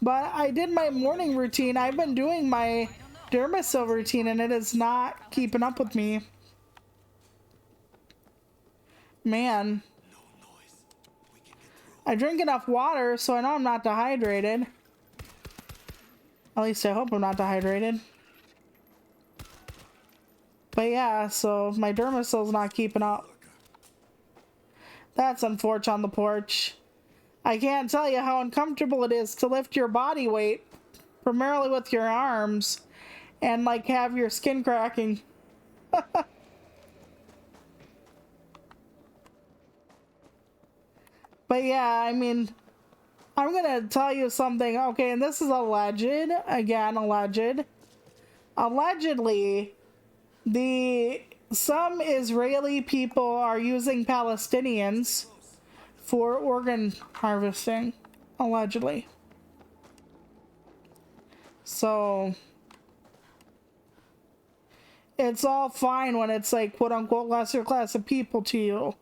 But I did my morning routine. I've been doing my Dermasil routine and it is not keeping up with me. Man. I drink enough water so I know I'm not dehydrated. At least I hope I'm not dehydrated. But yeah, so my Dermasil's not keeping up. That's unfortunate on the porch. I can't tell you how uncomfortable it is to lift your body weight, primarily with your arms, and like have your skin cracking. But yeah, I mean, I'm gonna tell you something. Okay, and this is alleged. Again, alleged. Allegedly, some Israeli people are using Palestinians for organ harvesting, allegedly. So it's all fine when it's like quote unquote lesser class of people to you,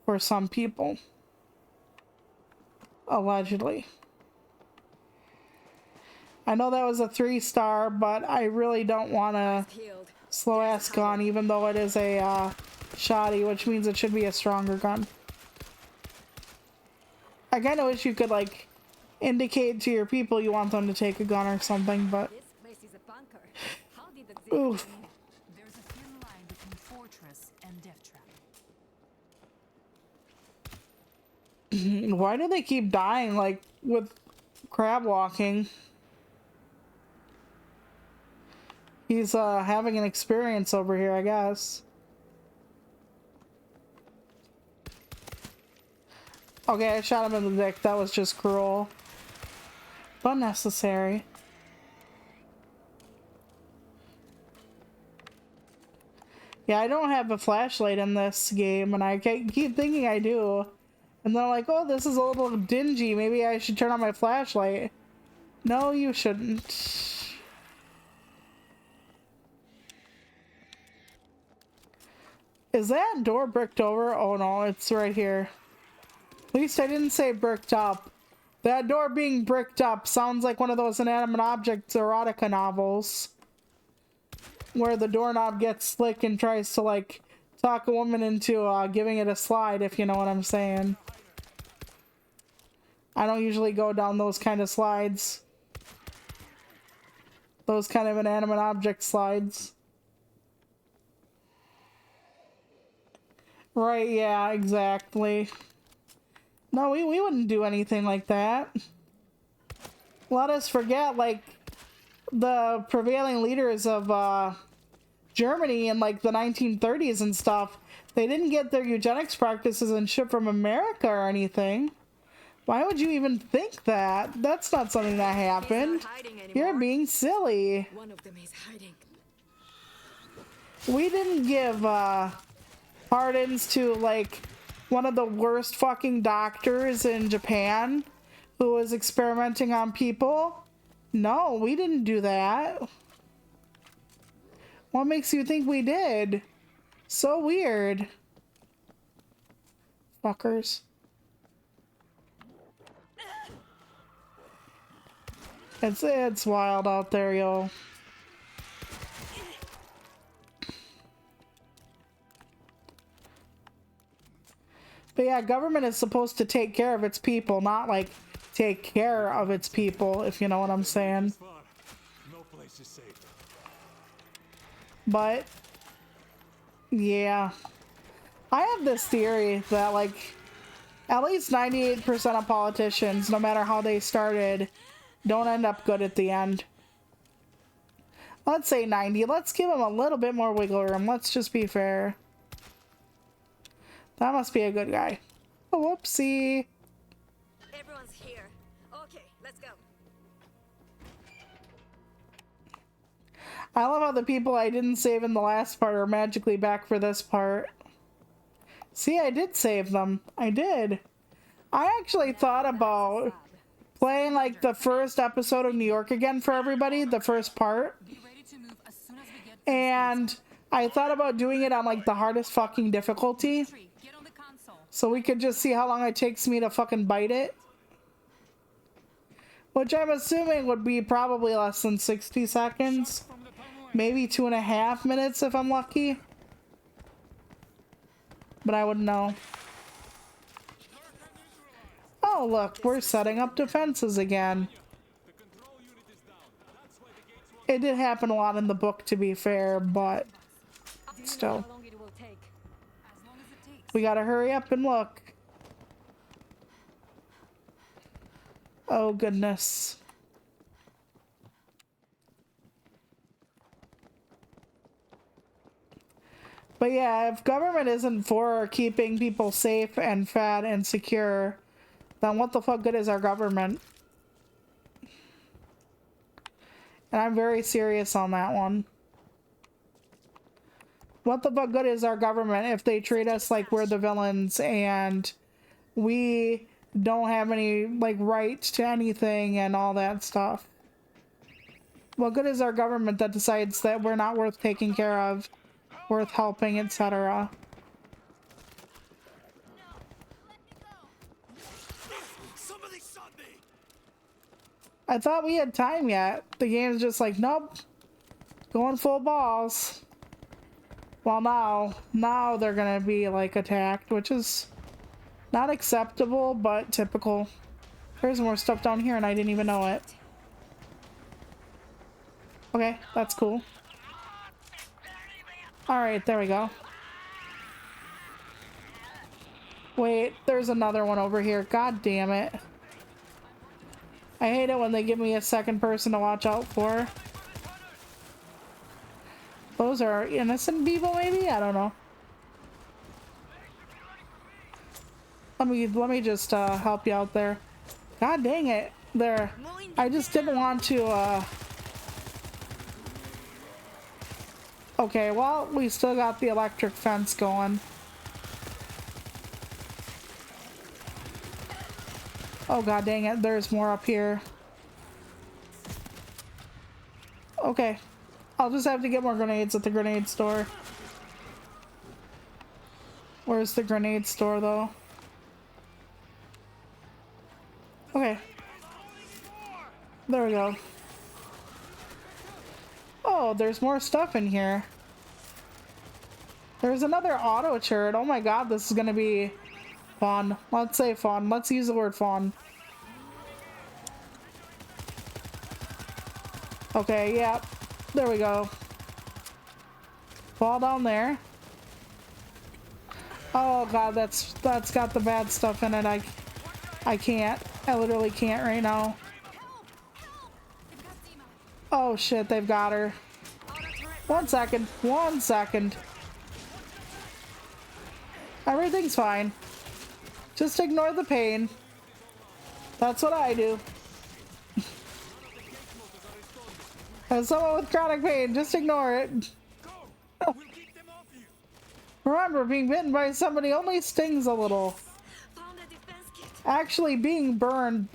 for some people. Allegedly. I know that was a 3-star, but I really don't want to slow ass gun, even though it is a shoddy, which means it should be a stronger gun. I kind of wish you could like indicate to your people you want them to take a gun or something, but This place is a bunker. How did the oof. There's a thin line between fortress and death trap. Why do they keep dying like with crab walking? He's having an experience over here, I guess. Okay, I shot him in the dick. That was just cruel. But necessary. Yeah, I don't have a flashlight in this game, and I keep thinking I do. And they're like, oh, this is a little dingy. Maybe I should turn on my flashlight. No, you shouldn't. Is that door bricked over? Oh no, it's right here. At least I didn't say bricked up. That door being bricked up sounds like one of those inanimate objects erotica novels, where the doorknob gets slick and tries to like talk a woman into giving it a slide, if you know what I'm saying. I don't usually go down those kind of slides. Those kind of inanimate object slides. Right, yeah, exactly. No, we wouldn't do anything like that. Let us forget, like, the prevailing leaders of Germany in, like, the 1930s and stuff. They didn't get their eugenics practices and shit from America or anything. Why would you even think that? That's not something that happened. You're being silly. One of them is hiding. We didn't give pardons to like one of the worst fucking doctors in Japan who was experimenting on people. No, we didn't do that. What makes you think we did? So weird. Fuckers. It's wild out there, yo. But yeah, government is supposed to take care of its people, not like take care of its people, if you know what I'm saying. No place is safe. But yeah, I have this theory that like at least 98% of politicians, no matter how they started, don't end up good at the end. Let's say 90. Let's give them a little bit more wiggle room. Let's just be fair. That must be a good guy. Oh, whoopsie. Everyone's here. Okay, let's go. I love how the people I didn't save in the last part are magically back for this part. See, I did save them. I did. I actually thought about playing like the first episode of New York again for everybody, the first part. Be ready to move as soon as we get And I thought about doing it on like the hardest fucking difficulty. Get on the console. So we could just see how long it takes me to fucking bite it. Which I'm assuming would be probably less than 60 seconds. Maybe 2.5 minutes if I'm lucky. But I wouldn't know. Oh look, we're setting up defenses again. It did happen a lot in the book, to be fair, but still. How long it will take? As long as it takes. We gotta hurry up and look. Oh goodness. But yeah, if government isn't for keeping people safe and fed and secure, then what the fuck good is our government? And I'm very serious on that one. What the fuck good is our government if they treat us like we're the villains and we don't have any like right to anything and all that stuff? What good is our government that decides that we're not worth taking care of, worth helping, etc.? Somebody shot me! I thought we had time yet. The game's just like, nope. Going full balls. Well, now they're gonna be like attacked, which is not acceptable, but typical. There's more stuff down here and I didn't even know it. Okay, that's cool. Alright, there we go. Wait, there's another one over here. God damn it. I hate it when they give me a second person to watch out for. Those are innocent people, maybe? I don't know. Let me just help you out there. God dang it. There. I just didn't want to Okay, well, we still got the electric fence going. Oh god dang it, there's more up here. Okay. I'll just have to get more grenades at the grenade store. Where's the grenade store though? Okay. There we go. Oh, there's more stuff in here. There's another auto turret. Oh my god, this is gonna be fun. Let's say fun. Let's use the word fun. Okay, yeah. There we go. Fall down there. Oh god, that's got the bad stuff in it. I can't. I literally can't right now. Oh shit, they've got her. 1 second. 1 second. Everything's fine. Just ignore the pain. That's what I do. As someone with chronic pain, just ignore it. We'll keep them off you! Remember, being bitten by somebody only stings a little. Found a defense kit. Actually, being burned,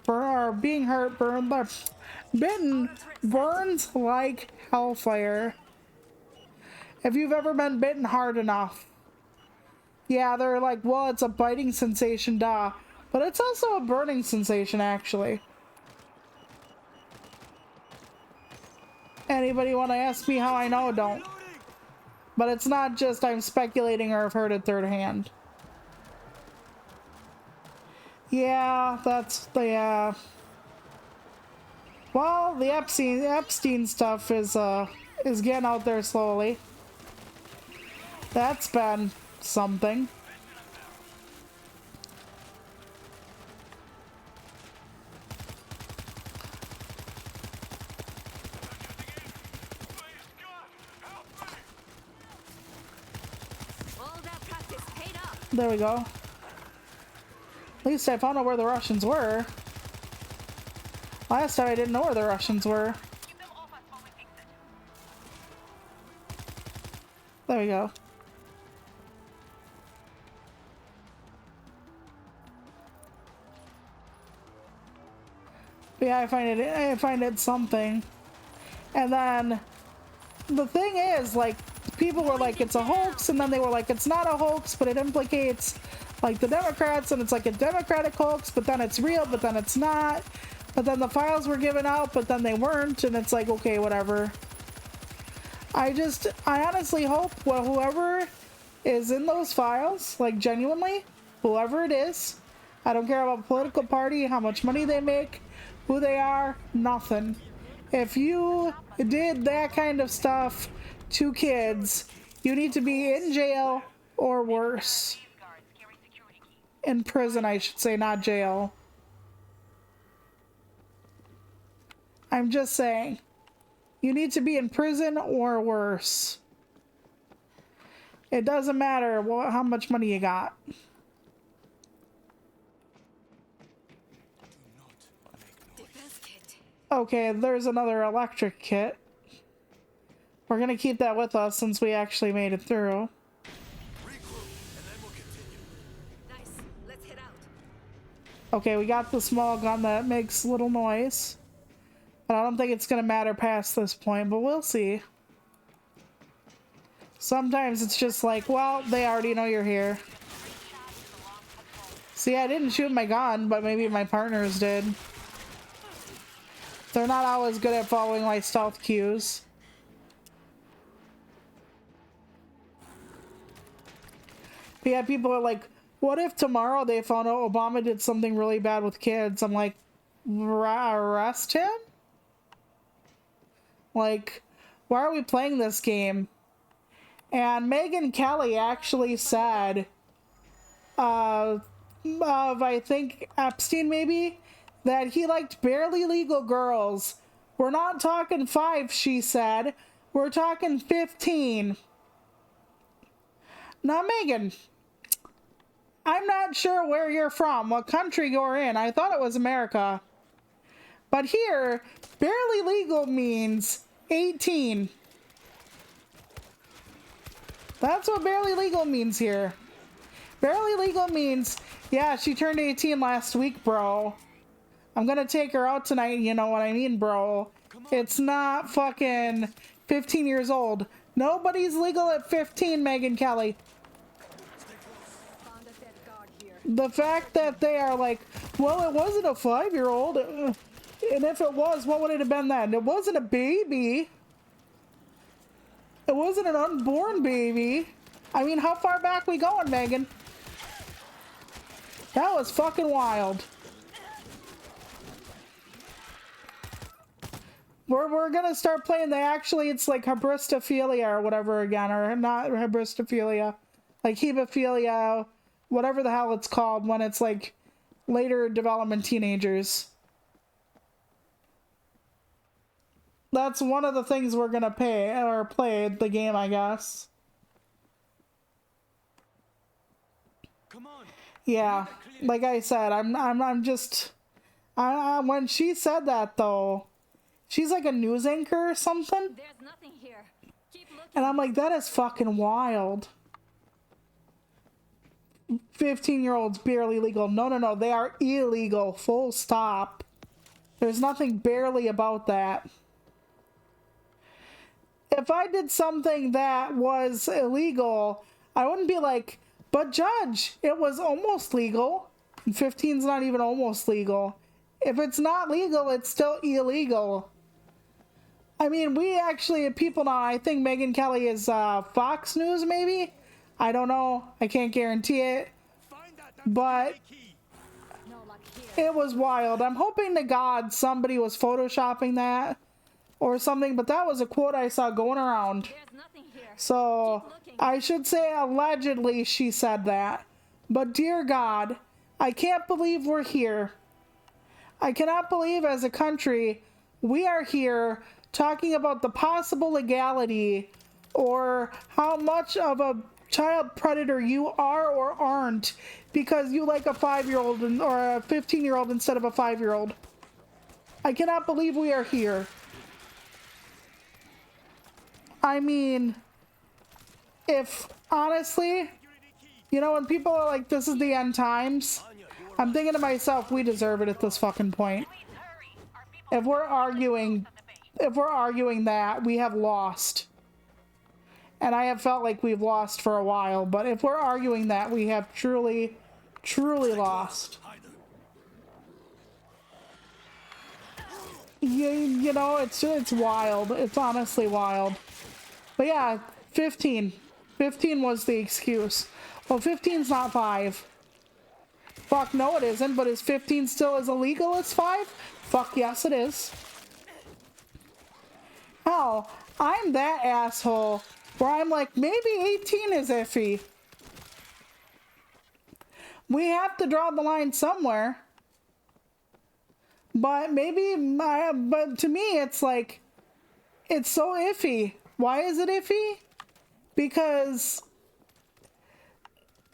or being hurt, bitten burns like hellfire. If you've ever been bitten hard enough. Yeah, they're like, well, it's a biting sensation, duh. But it's also a burning sensation, actually. Anybody want to ask me how I know? Don't. But it's not just I'm speculating or I've heard it third hand. Yeah, that's the, well, the Epstein stuff is getting out there slowly. That's been something. All that practice paid off. There we go. At least I found out where the Russians were. Last time I didn't know where the Russians were. Keep them off us while we fix it. There we go. But yeah, I find it something. And then the thing is, like, people were like, it's a hoax, and then they were like, it's not a hoax, but it implicates like the Democrats, and it's like a Democratic hoax, but then it's real, but then it's not. But then the files were given out, but then they weren't, and it's like, okay, whatever. I honestly hope, well, whoever is in those files, like, genuinely, whoever it is, I don't care about political party, how much money they make, who they are, nothing. If you did that kind of stuff to kids, you need to be in jail or worse. Guards carry security keys. In prison, I should say, not jail. I'm just saying. You need to be in prison or worse. It doesn't matter how much money you got. Okay, there's another electric kit. We're gonna keep that with us since we actually made it through. Regroup, and then we'll continue. Nice. Let's head out. Okay, we got the small gun that makes little noise. But I don't think it's gonna matter past this point, but we'll see. Sometimes it's just like, well, they already know you're here. See, I didn't shoot my gun, but maybe my partners did. They're not always good at following my stealth cues. But yeah, people are like, what if tomorrow they found out Obama did something really bad with kids? I'm like, arrest him? Like, why are we playing this game? And Megyn Kelly actually said, of I think Epstein maybe, that he liked barely legal girls. We're not talking 5, she said. We're talking 15. Now, Megan, I'm not sure where you're from, what country you're in. I thought it was America. But here, barely legal means 18. That's what barely legal means here. Barely legal means, yeah, she turned 18 last week, bro. I'm gonna take her out tonight, you know what I mean, bro. It's not fucking 15 years old. Nobody's legal at 15, Megyn Kelly. Found a dead guard here. The fact that they are like, well, it wasn't a 5-year-old. And if it was, what would it have been then? It wasn't a baby. It wasn't an unborn baby. I mean, how far back we going, Megan? That was fucking wild. We're gonna start playing it's like hybristophilia or whatever again, or not hybristophilia, like hebephilia, whatever the hell it's called when it's like later development teenagers. That's one of the things we're gonna play the game, I guess. Come on. Yeah, like I said, I'm just, when she said that though, she's like a news anchor or something, There's nothing here. Keep looking. and I'm like, that is fucking wild. 15-year-olds barely legal. No, they are illegal. Full stop. There's nothing barely about that. If I did something that was illegal, I wouldn't be like, but judge, it was almost legal. And 15's not even almost legal. If it's not legal, it's still illegal. I mean, we actually have people now. I think Megyn Kelly is Fox News, maybe? I don't know. I can't guarantee it. Find that But key. No luck here. it was wild. I'm hoping to God somebody was photoshopping that or something, but that was a quote I saw going around. There's nothing here. So Keep looking. I should say allegedly she said that. But dear God, I can't believe we're here. I cannot believe as a country we are here talking about the possible legality or how much of a child predator you are or aren't because you like a 5-year-old or a 15-year-old instead of a 5-year-old. I cannot believe we are here. I mean, if honestly, you know, when people are like, this is the end times, I'm thinking to myself, we deserve it at this fucking point. If we're arguing that, we have lost. And I have felt like we've lost for a while, but if we're arguing that, we have truly, truly lost. You know, it's wild. It's honestly wild. But yeah, 15. 15 was the excuse. Well, 15's not 5. Fuck no it isn't, but is 15 still as illegal as 5? Fuck yes it is. Hell, I'm that asshole where I'm like, maybe 18 is iffy. We have to draw the line somewhere. But but to me it's like, it's so iffy. Why is it iffy? Because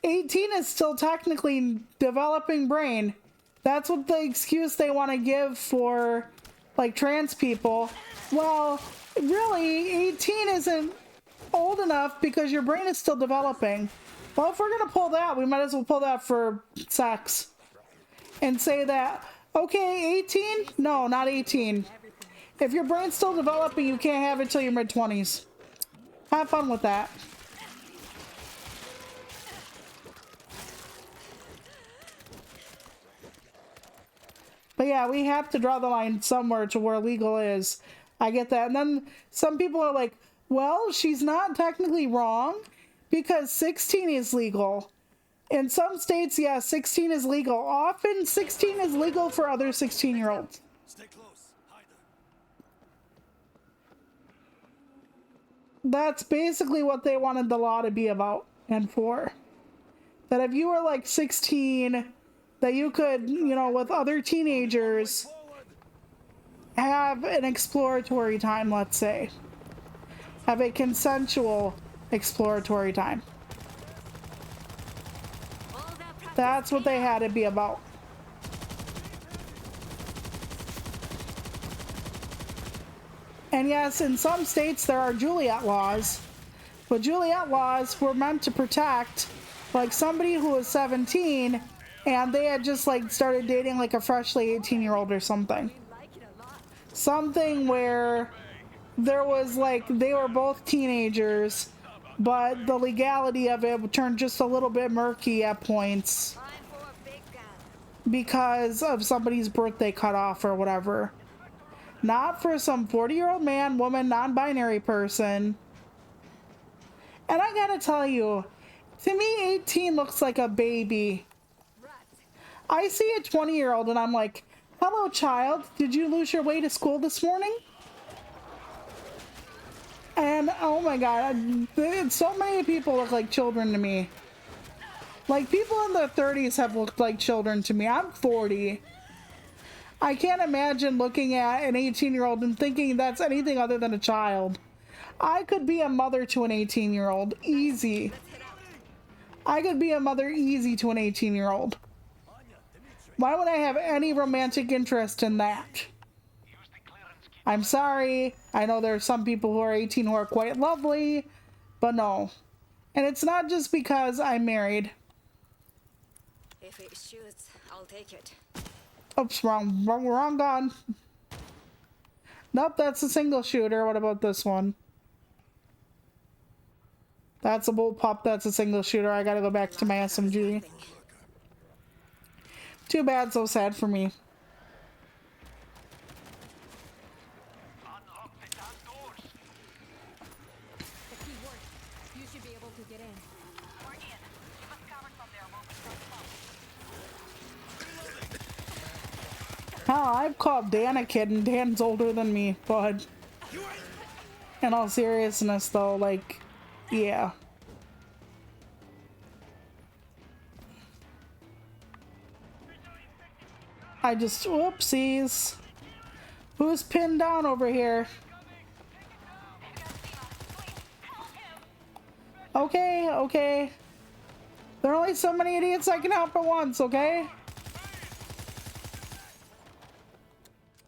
18 is still technically developing brain. That's what the excuse they want to give for like trans people. Well, really, 18 isn't old enough because your brain is still developing. Well, if we're gonna pull that, we might as well pull that for sex and say that, okay, 18? No, not 18. If your brain's still developing, you can't have it till your mid-20s. Have fun with that. But yeah, we have to draw the line somewhere to where legal is. I get that. And then some people are like, well, she's not technically wrong because 16 is legal. In some states, yeah, 16 is legal. Often 16 is legal for other 16-year-olds. Stay close. Hide them. That's basically what they wanted the law to be about and for. That if you were like 16, that you could, you know, with other teenagers, have an exploratory time, let's say. Have a consensual exploratory time. That's what they had to be about. And yes, in some states there are Juliet laws, but Juliet laws were meant to protect like somebody who was 17 and they had just like started dating like a freshly 18-year-old or something. Something where there was like, they were both teenagers, but the legality of it turned just a little bit murky at points because of somebody's birthday cutoff or whatever. Not for some 40-year-old man, woman, non-binary person. And I gotta tell you, to me, 18 looks like a baby. I see a 20-year-old and I'm like, hello, child. Did you lose your way to school this morning? And oh my god, so many people look like children to me. Like, people in their 30s have looked like children to me. I'm 40. I can't imagine looking at an 18-year-old and thinking that's anything other than a child. I could be a mother to an 18-year-old. Easy. I could be a mother easy to an 18-year-old. Why would I have any romantic interest in that? I'm sorry. I know there are some people who are 18 who are quite lovely, but no. And it's not just because I'm married. If it shoots, I'll take it. Oops, wrong gun. Nope, that's a single shooter. What about this one? That's a bullpup. That's a single shooter. I gotta go back to my SMG. Too bad, so sad for me. The key works. You should be able to get in. We're in. Keep us covered from there while we start Hell, I've called Dan a kid, and Dan's older than me, but in all seriousness, though, like, yeah. I just, whoopsies. Who's pinned down over here? Okay, okay. There are only so many idiots I can help at once, okay?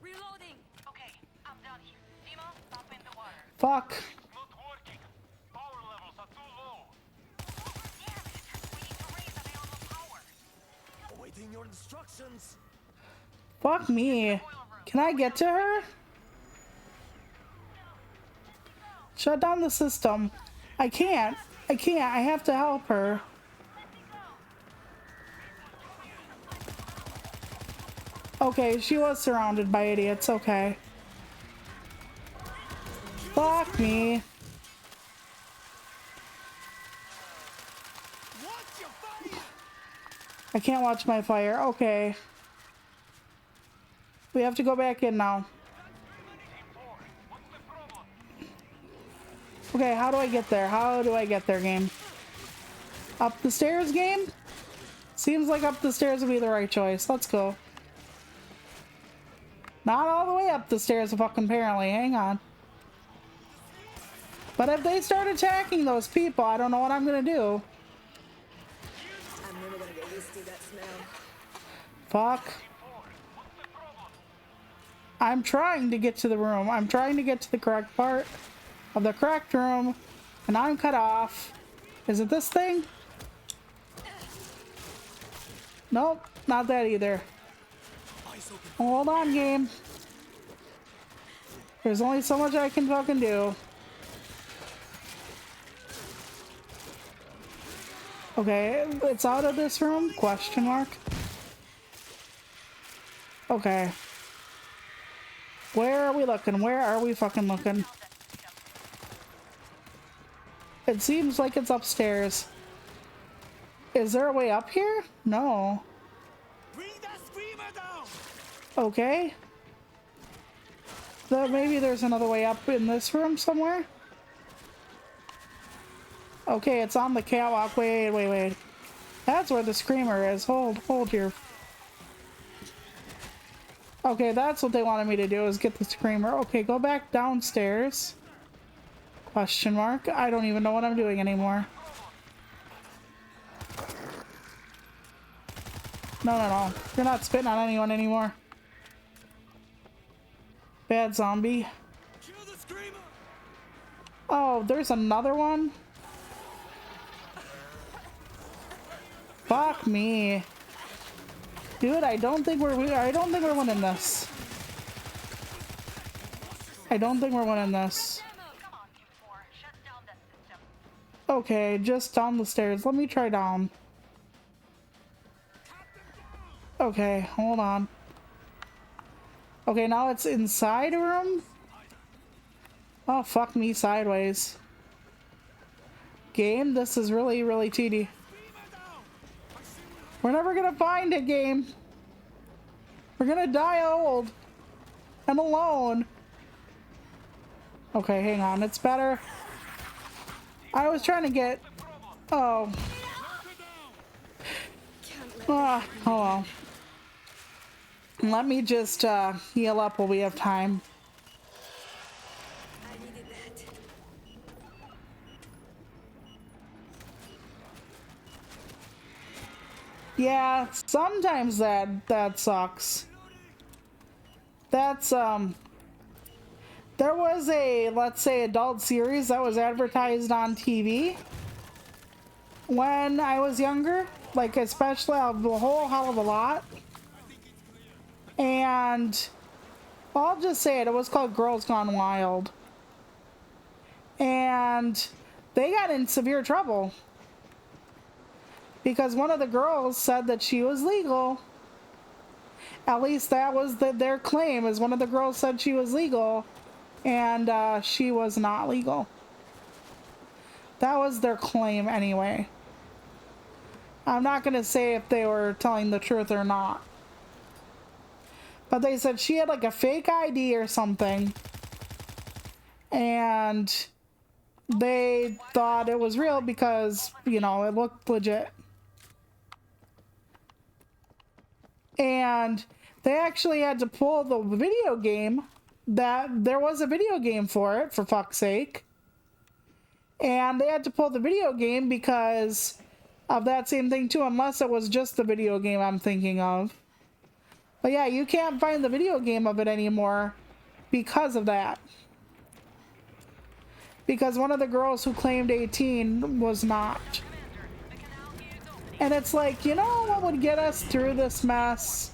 Reloading. Okay, I'm down here. Dima, stop in the water. Fuck. Not working. Power levels are too low. Damn it! We need to raise available power. Awaiting your instructions. Fuck me. Can I get to her? Shut down the system. I can't. I can't. I have to help her. Okay, she was surrounded by idiots. Okay. Fuck me. Watch your fire. I can't watch my fire. Okay. We have to go back in now. What's the problem? Okay, how do I get there? How do I get there, game? Up the stairs, game? Seems like up the stairs would be the right choice. Let's go. Not all the way up the stairs, fucking apparently. Hang on. But if they start attacking those people, I don't know what I'm gonna do. I'm never gonna get used to that smell. Fuck. I'm trying to get to the room. I'm trying to get to the correct part of the correct room, and I'm cut off. Is it this thing? Nope, not that either. Hold on, game. There's only so much I can fucking do. Okay, it's out of this room? Question mark. Okay. Where are we looking? Where are we fucking looking? It seems like it's upstairs. Is there a way up here? No. Bring that screamer down. Okay. Maybe there's another way up in this room somewhere. Okay, it's on the catwalk. Wait. That's where the screamer is. Hold here. Okay, that's what they wanted me to do, is get the screamer. Okay, go back downstairs. Question mark. I don't even know what I'm doing anymore. No. You're not spitting on anyone anymore. Bad zombie. Kill the screamer. Oh, there's another one? Fuck me. Dude, I don't think we're winning this. I don't think we're winning this. Come on, Q4. Shut down that system. Okay, just down the stairs. Let me try down. Okay, hold on. Okay, now it's inside a room? Oh, fuck me sideways. Game, this is really, really tedious. We're never gonna find it, game. We're gonna die old and alone. Okay, hang on. It's better. I was trying to get... Oh. Oh well. Let me just heal up while we have time. I needed that. Yeah, sometimes that sucks. That's there was a, let's say, adult series that was advertised on TV when I was younger, like especially a whole hell of a lot. And I'll just say it was called Girls Gone Wild. And they got in severe trouble because one of the girls said that she was legal. At least that was their claim, is one of the girls said she was legal, and she was not legal. That was their claim anyway. I'm not going to say if they were telling the truth or not. But they said she had like a fake ID or something, and they thought it was real because, you know, it looked legit. And they actually had to pull the video game. That there was a video game for it, for fuck's sake. And they had to pull the video game because of that same thing too, unless it was just the video game I'm thinking of. But yeah, you can't find the video game of it anymore because of that. Because one of the girls who claimed 18 was not. And it's like, you know what would get us through this mess?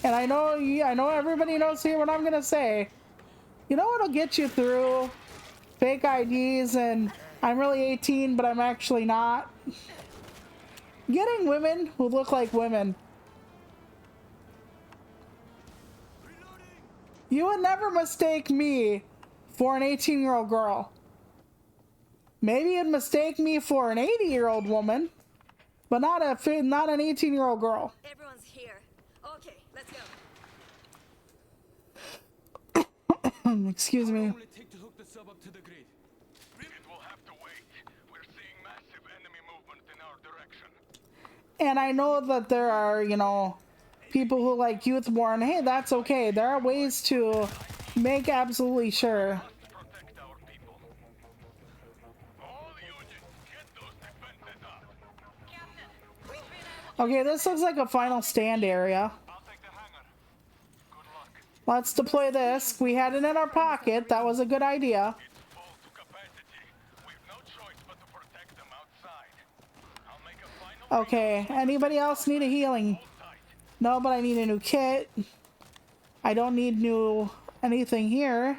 And I know everybody knows here what I'm gonna say. You know what'll get you through fake IDs and I'm really 18 but I'm actually not? Getting women who look like women. You would never mistake me for an 18-year-old girl. Maybe you'd mistake me for an 80-year-old woman, but not an 18-year-old girl. Everyone's here. Okay, let's go. Excuse me. Only take to hook the sub up to the grid. It will have to wait. We're seeing massive enemy movement in our direction. And I know that there are, you know, people who like youth warn, hey, that's okay. There are ways to make absolutely sure. Protect our people. All units, get those defenses up. Okay, this looks like a final stand area. I'll take the hangar. Good luck. Let's deploy this. We had it in our pocket. That was a good idea. It's full to capacity. We've no choice but to protect them outside. I'll make a final Okay, anybody else need a healing? tight. No, but I need a new kit. I don't need new anything here.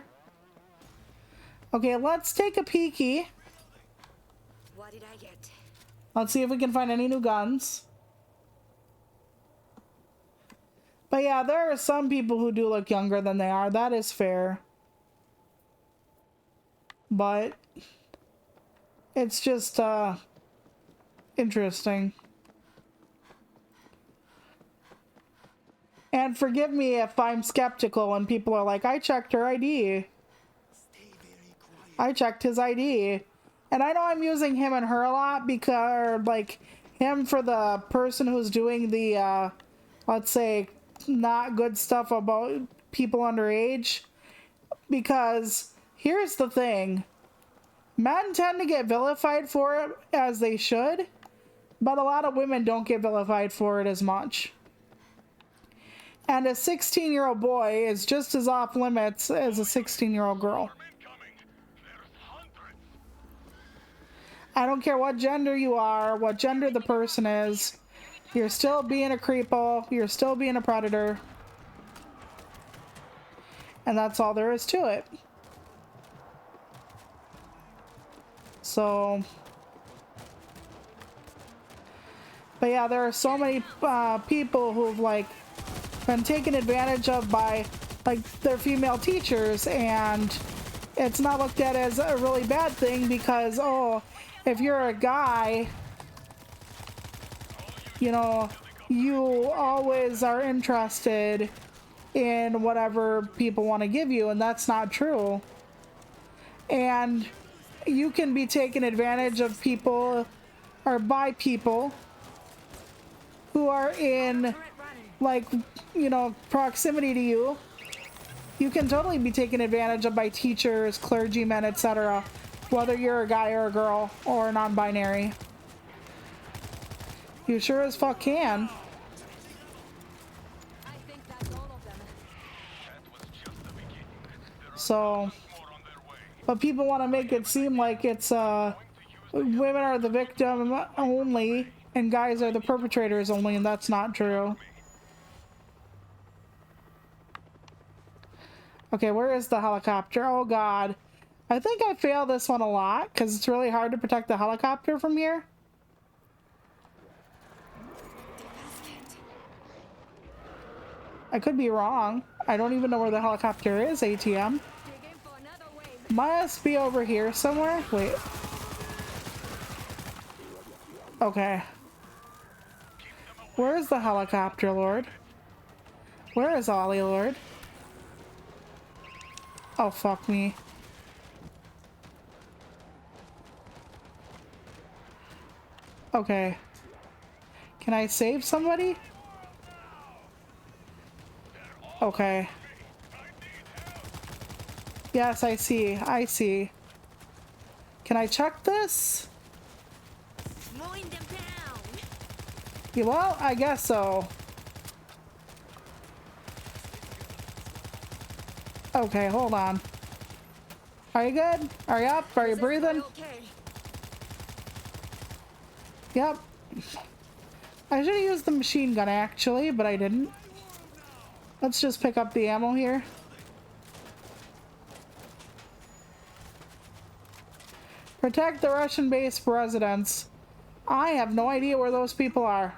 Okay, let's take a peeky. What did I get? Let's see if we can find any new guns. But yeah, there are some people who do look younger than they are. That is fair. But it's just interesting. And forgive me if I'm skeptical when people are like, I checked her ID. I checked his ID. And I know I'm using him and her a lot because, like, him for the person who's doing the, let's say, not good stuff about people underage. Because here's the thing. Men tend to get vilified for it, as they should. But a lot of women don't get vilified for it as much. And a 16-year-old boy is just as off limits as a 16-year-old girl. Incoming. There's hundreds. I don't care what gender you are, what gender the person is. You're still being a creepo. You're still being a predator. And that's all there is to it. So... But yeah, there are so many people who've, like, been taken advantage of by, like, their female teachers, and it's not looked at as a really bad thing because, oh, if you're a guy, you know, you always are interested in whatever people want to give you, and that's not true. And you can be taken advantage of people, or by people, who are in, like, you know, proximity to you. You can totally be taken advantage of by teachers, clergymen, etc. Whether you're a guy or a girl or non-binary. You sure as fuck can. I think that's all of them. That was just the beginning. There are So, more on their way. but people want to make it seem like it's, women are the victim only and guys are the perpetrators only, and that's not true. Okay, where is the helicopter? Oh god. I think I fail this one a lot because it's really hard to protect the helicopter from here. I could be wrong. I don't even know where the helicopter is, ATM. Dig in for another wave. Must be over here somewhere. Wait. Okay. Where is the helicopter, Lord? Where is Ollie, Lord? Oh, fuck me. Okay. Can I save somebody? Okay. Yes, I see. I see. Can I check this? Mowing them down. Yeah, well, I guess so. Okay, hold on. Are you good? Are you up? Are you breathing? Okay. Yep. I should have used the machine gun actually, but I didn't. Let's just pick up the ammo here. Protect the Russian base residents. I have no idea where those people are.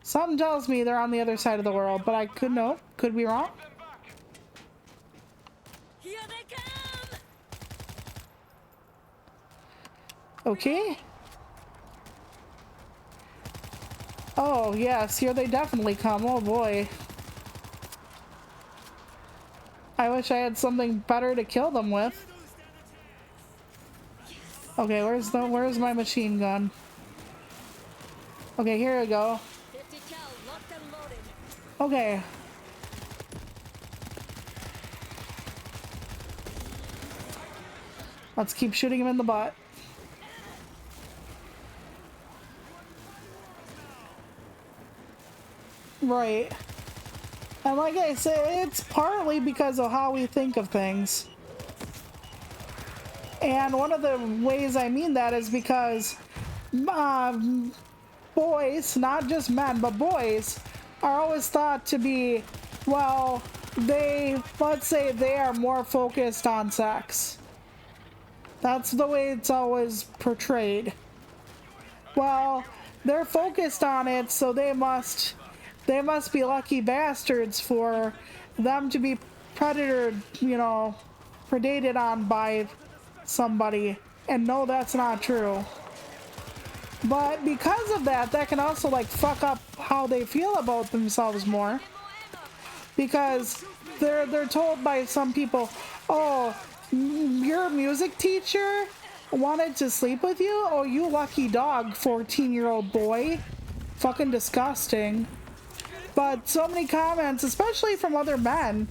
Something tells me they're on the other side of the world, but I could could be wrong. Here they come. Okay. Oh yes, here they definitely come. Oh boy. I wish I had something better to kill them with. Okay, where's my machine gun? Okay, here we go. 50 cal, locked and loaded. Okay. Let's keep shooting him in the butt. Right. And like I said, it's partly because of how we think of things. And one of the ways I mean that is because boys, not just men, but boys, are always thought to be, well, let's say they are more focused on sex. That's the way it's always portrayed. Well, they're focused on it, so they must be lucky bastards for them to be predated on by somebody. And no, that's not true. But because of that, that can also like fuck up how they feel about themselves more. Because they're told by some people, oh, your music teacher wanted to sleep with you? Oh, you lucky dog, 14-year-old boy. Fucking disgusting. But so many comments, especially from other men,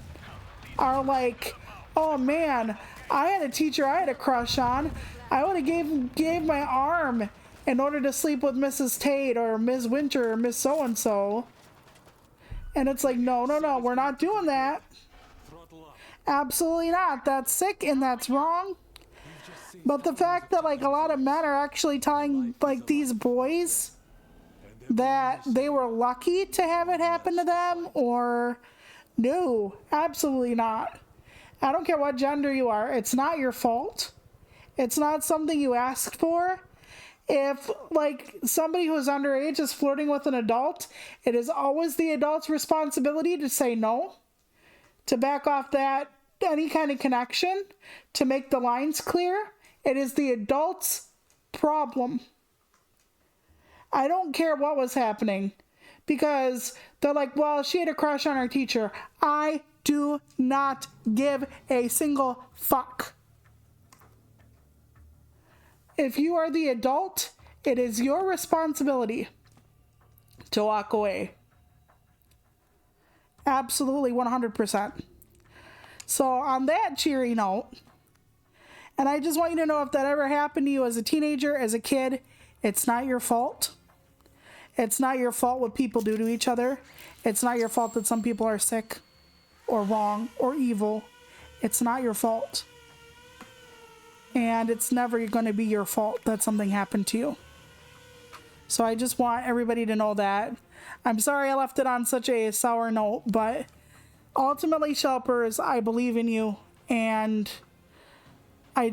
are like, oh man, I had a teacher I had a crush on. I would have gave my arm in order to sleep with Mrs. Tate or Ms. Winter or Miss So-and-so. And it's like, no, we're not doing that. Absolutely not. That's sick and that's wrong. But the fact that like a lot of men are actually telling like these boys that they were lucky to have it happen to them, or no, absolutely not. I don't care what gender you are. It's not your fault. It's not something you asked for. If like somebody who's underage is flirting with an adult, it is always the adult's responsibility to say no, to back off that any kind of connection, to make the lines clear. It is the adult's problem. I don't care what was happening, because they're like, well, she had a crush on her teacher. I do not give a single fuck. If you are the adult, it is your responsibility to walk away. Absolutely 100%. So on that cheery note, and I just want you to know, if that ever happened to you as a teenager, as a kid, it's not your fault. It's not your fault what people do to each other. It's not your fault that some people are sick or wrong or evil. It's not your fault. And it's never going to be your fault that something happened to you. So I just want everybody to know that. I'm sorry I left it on such a sour note, but ultimately, Shelpers, I believe in you, and I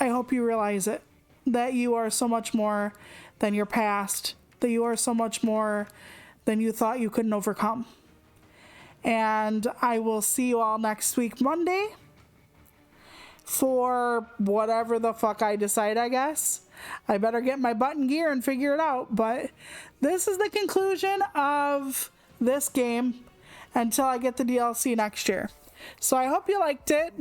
hope you realize it, that you are so much more than your past, that you are so much more than you thought you couldn't overcome. And I will see you all next week, Monday, for whatever the fuck I decide, I guess. I better get my button gear and figure it out, but this is the conclusion of this game until I get the DLC next year. So I hope you liked it.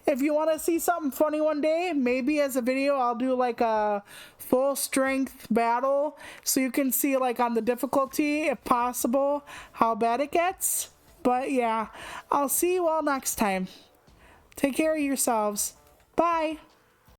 If you want to see something funny one day, maybe as a video I'll do like a full strength battle so you can see like on the difficulty, if possible, how bad it gets. But yeah, I'll see you all next time. Take care of yourselves. Bye.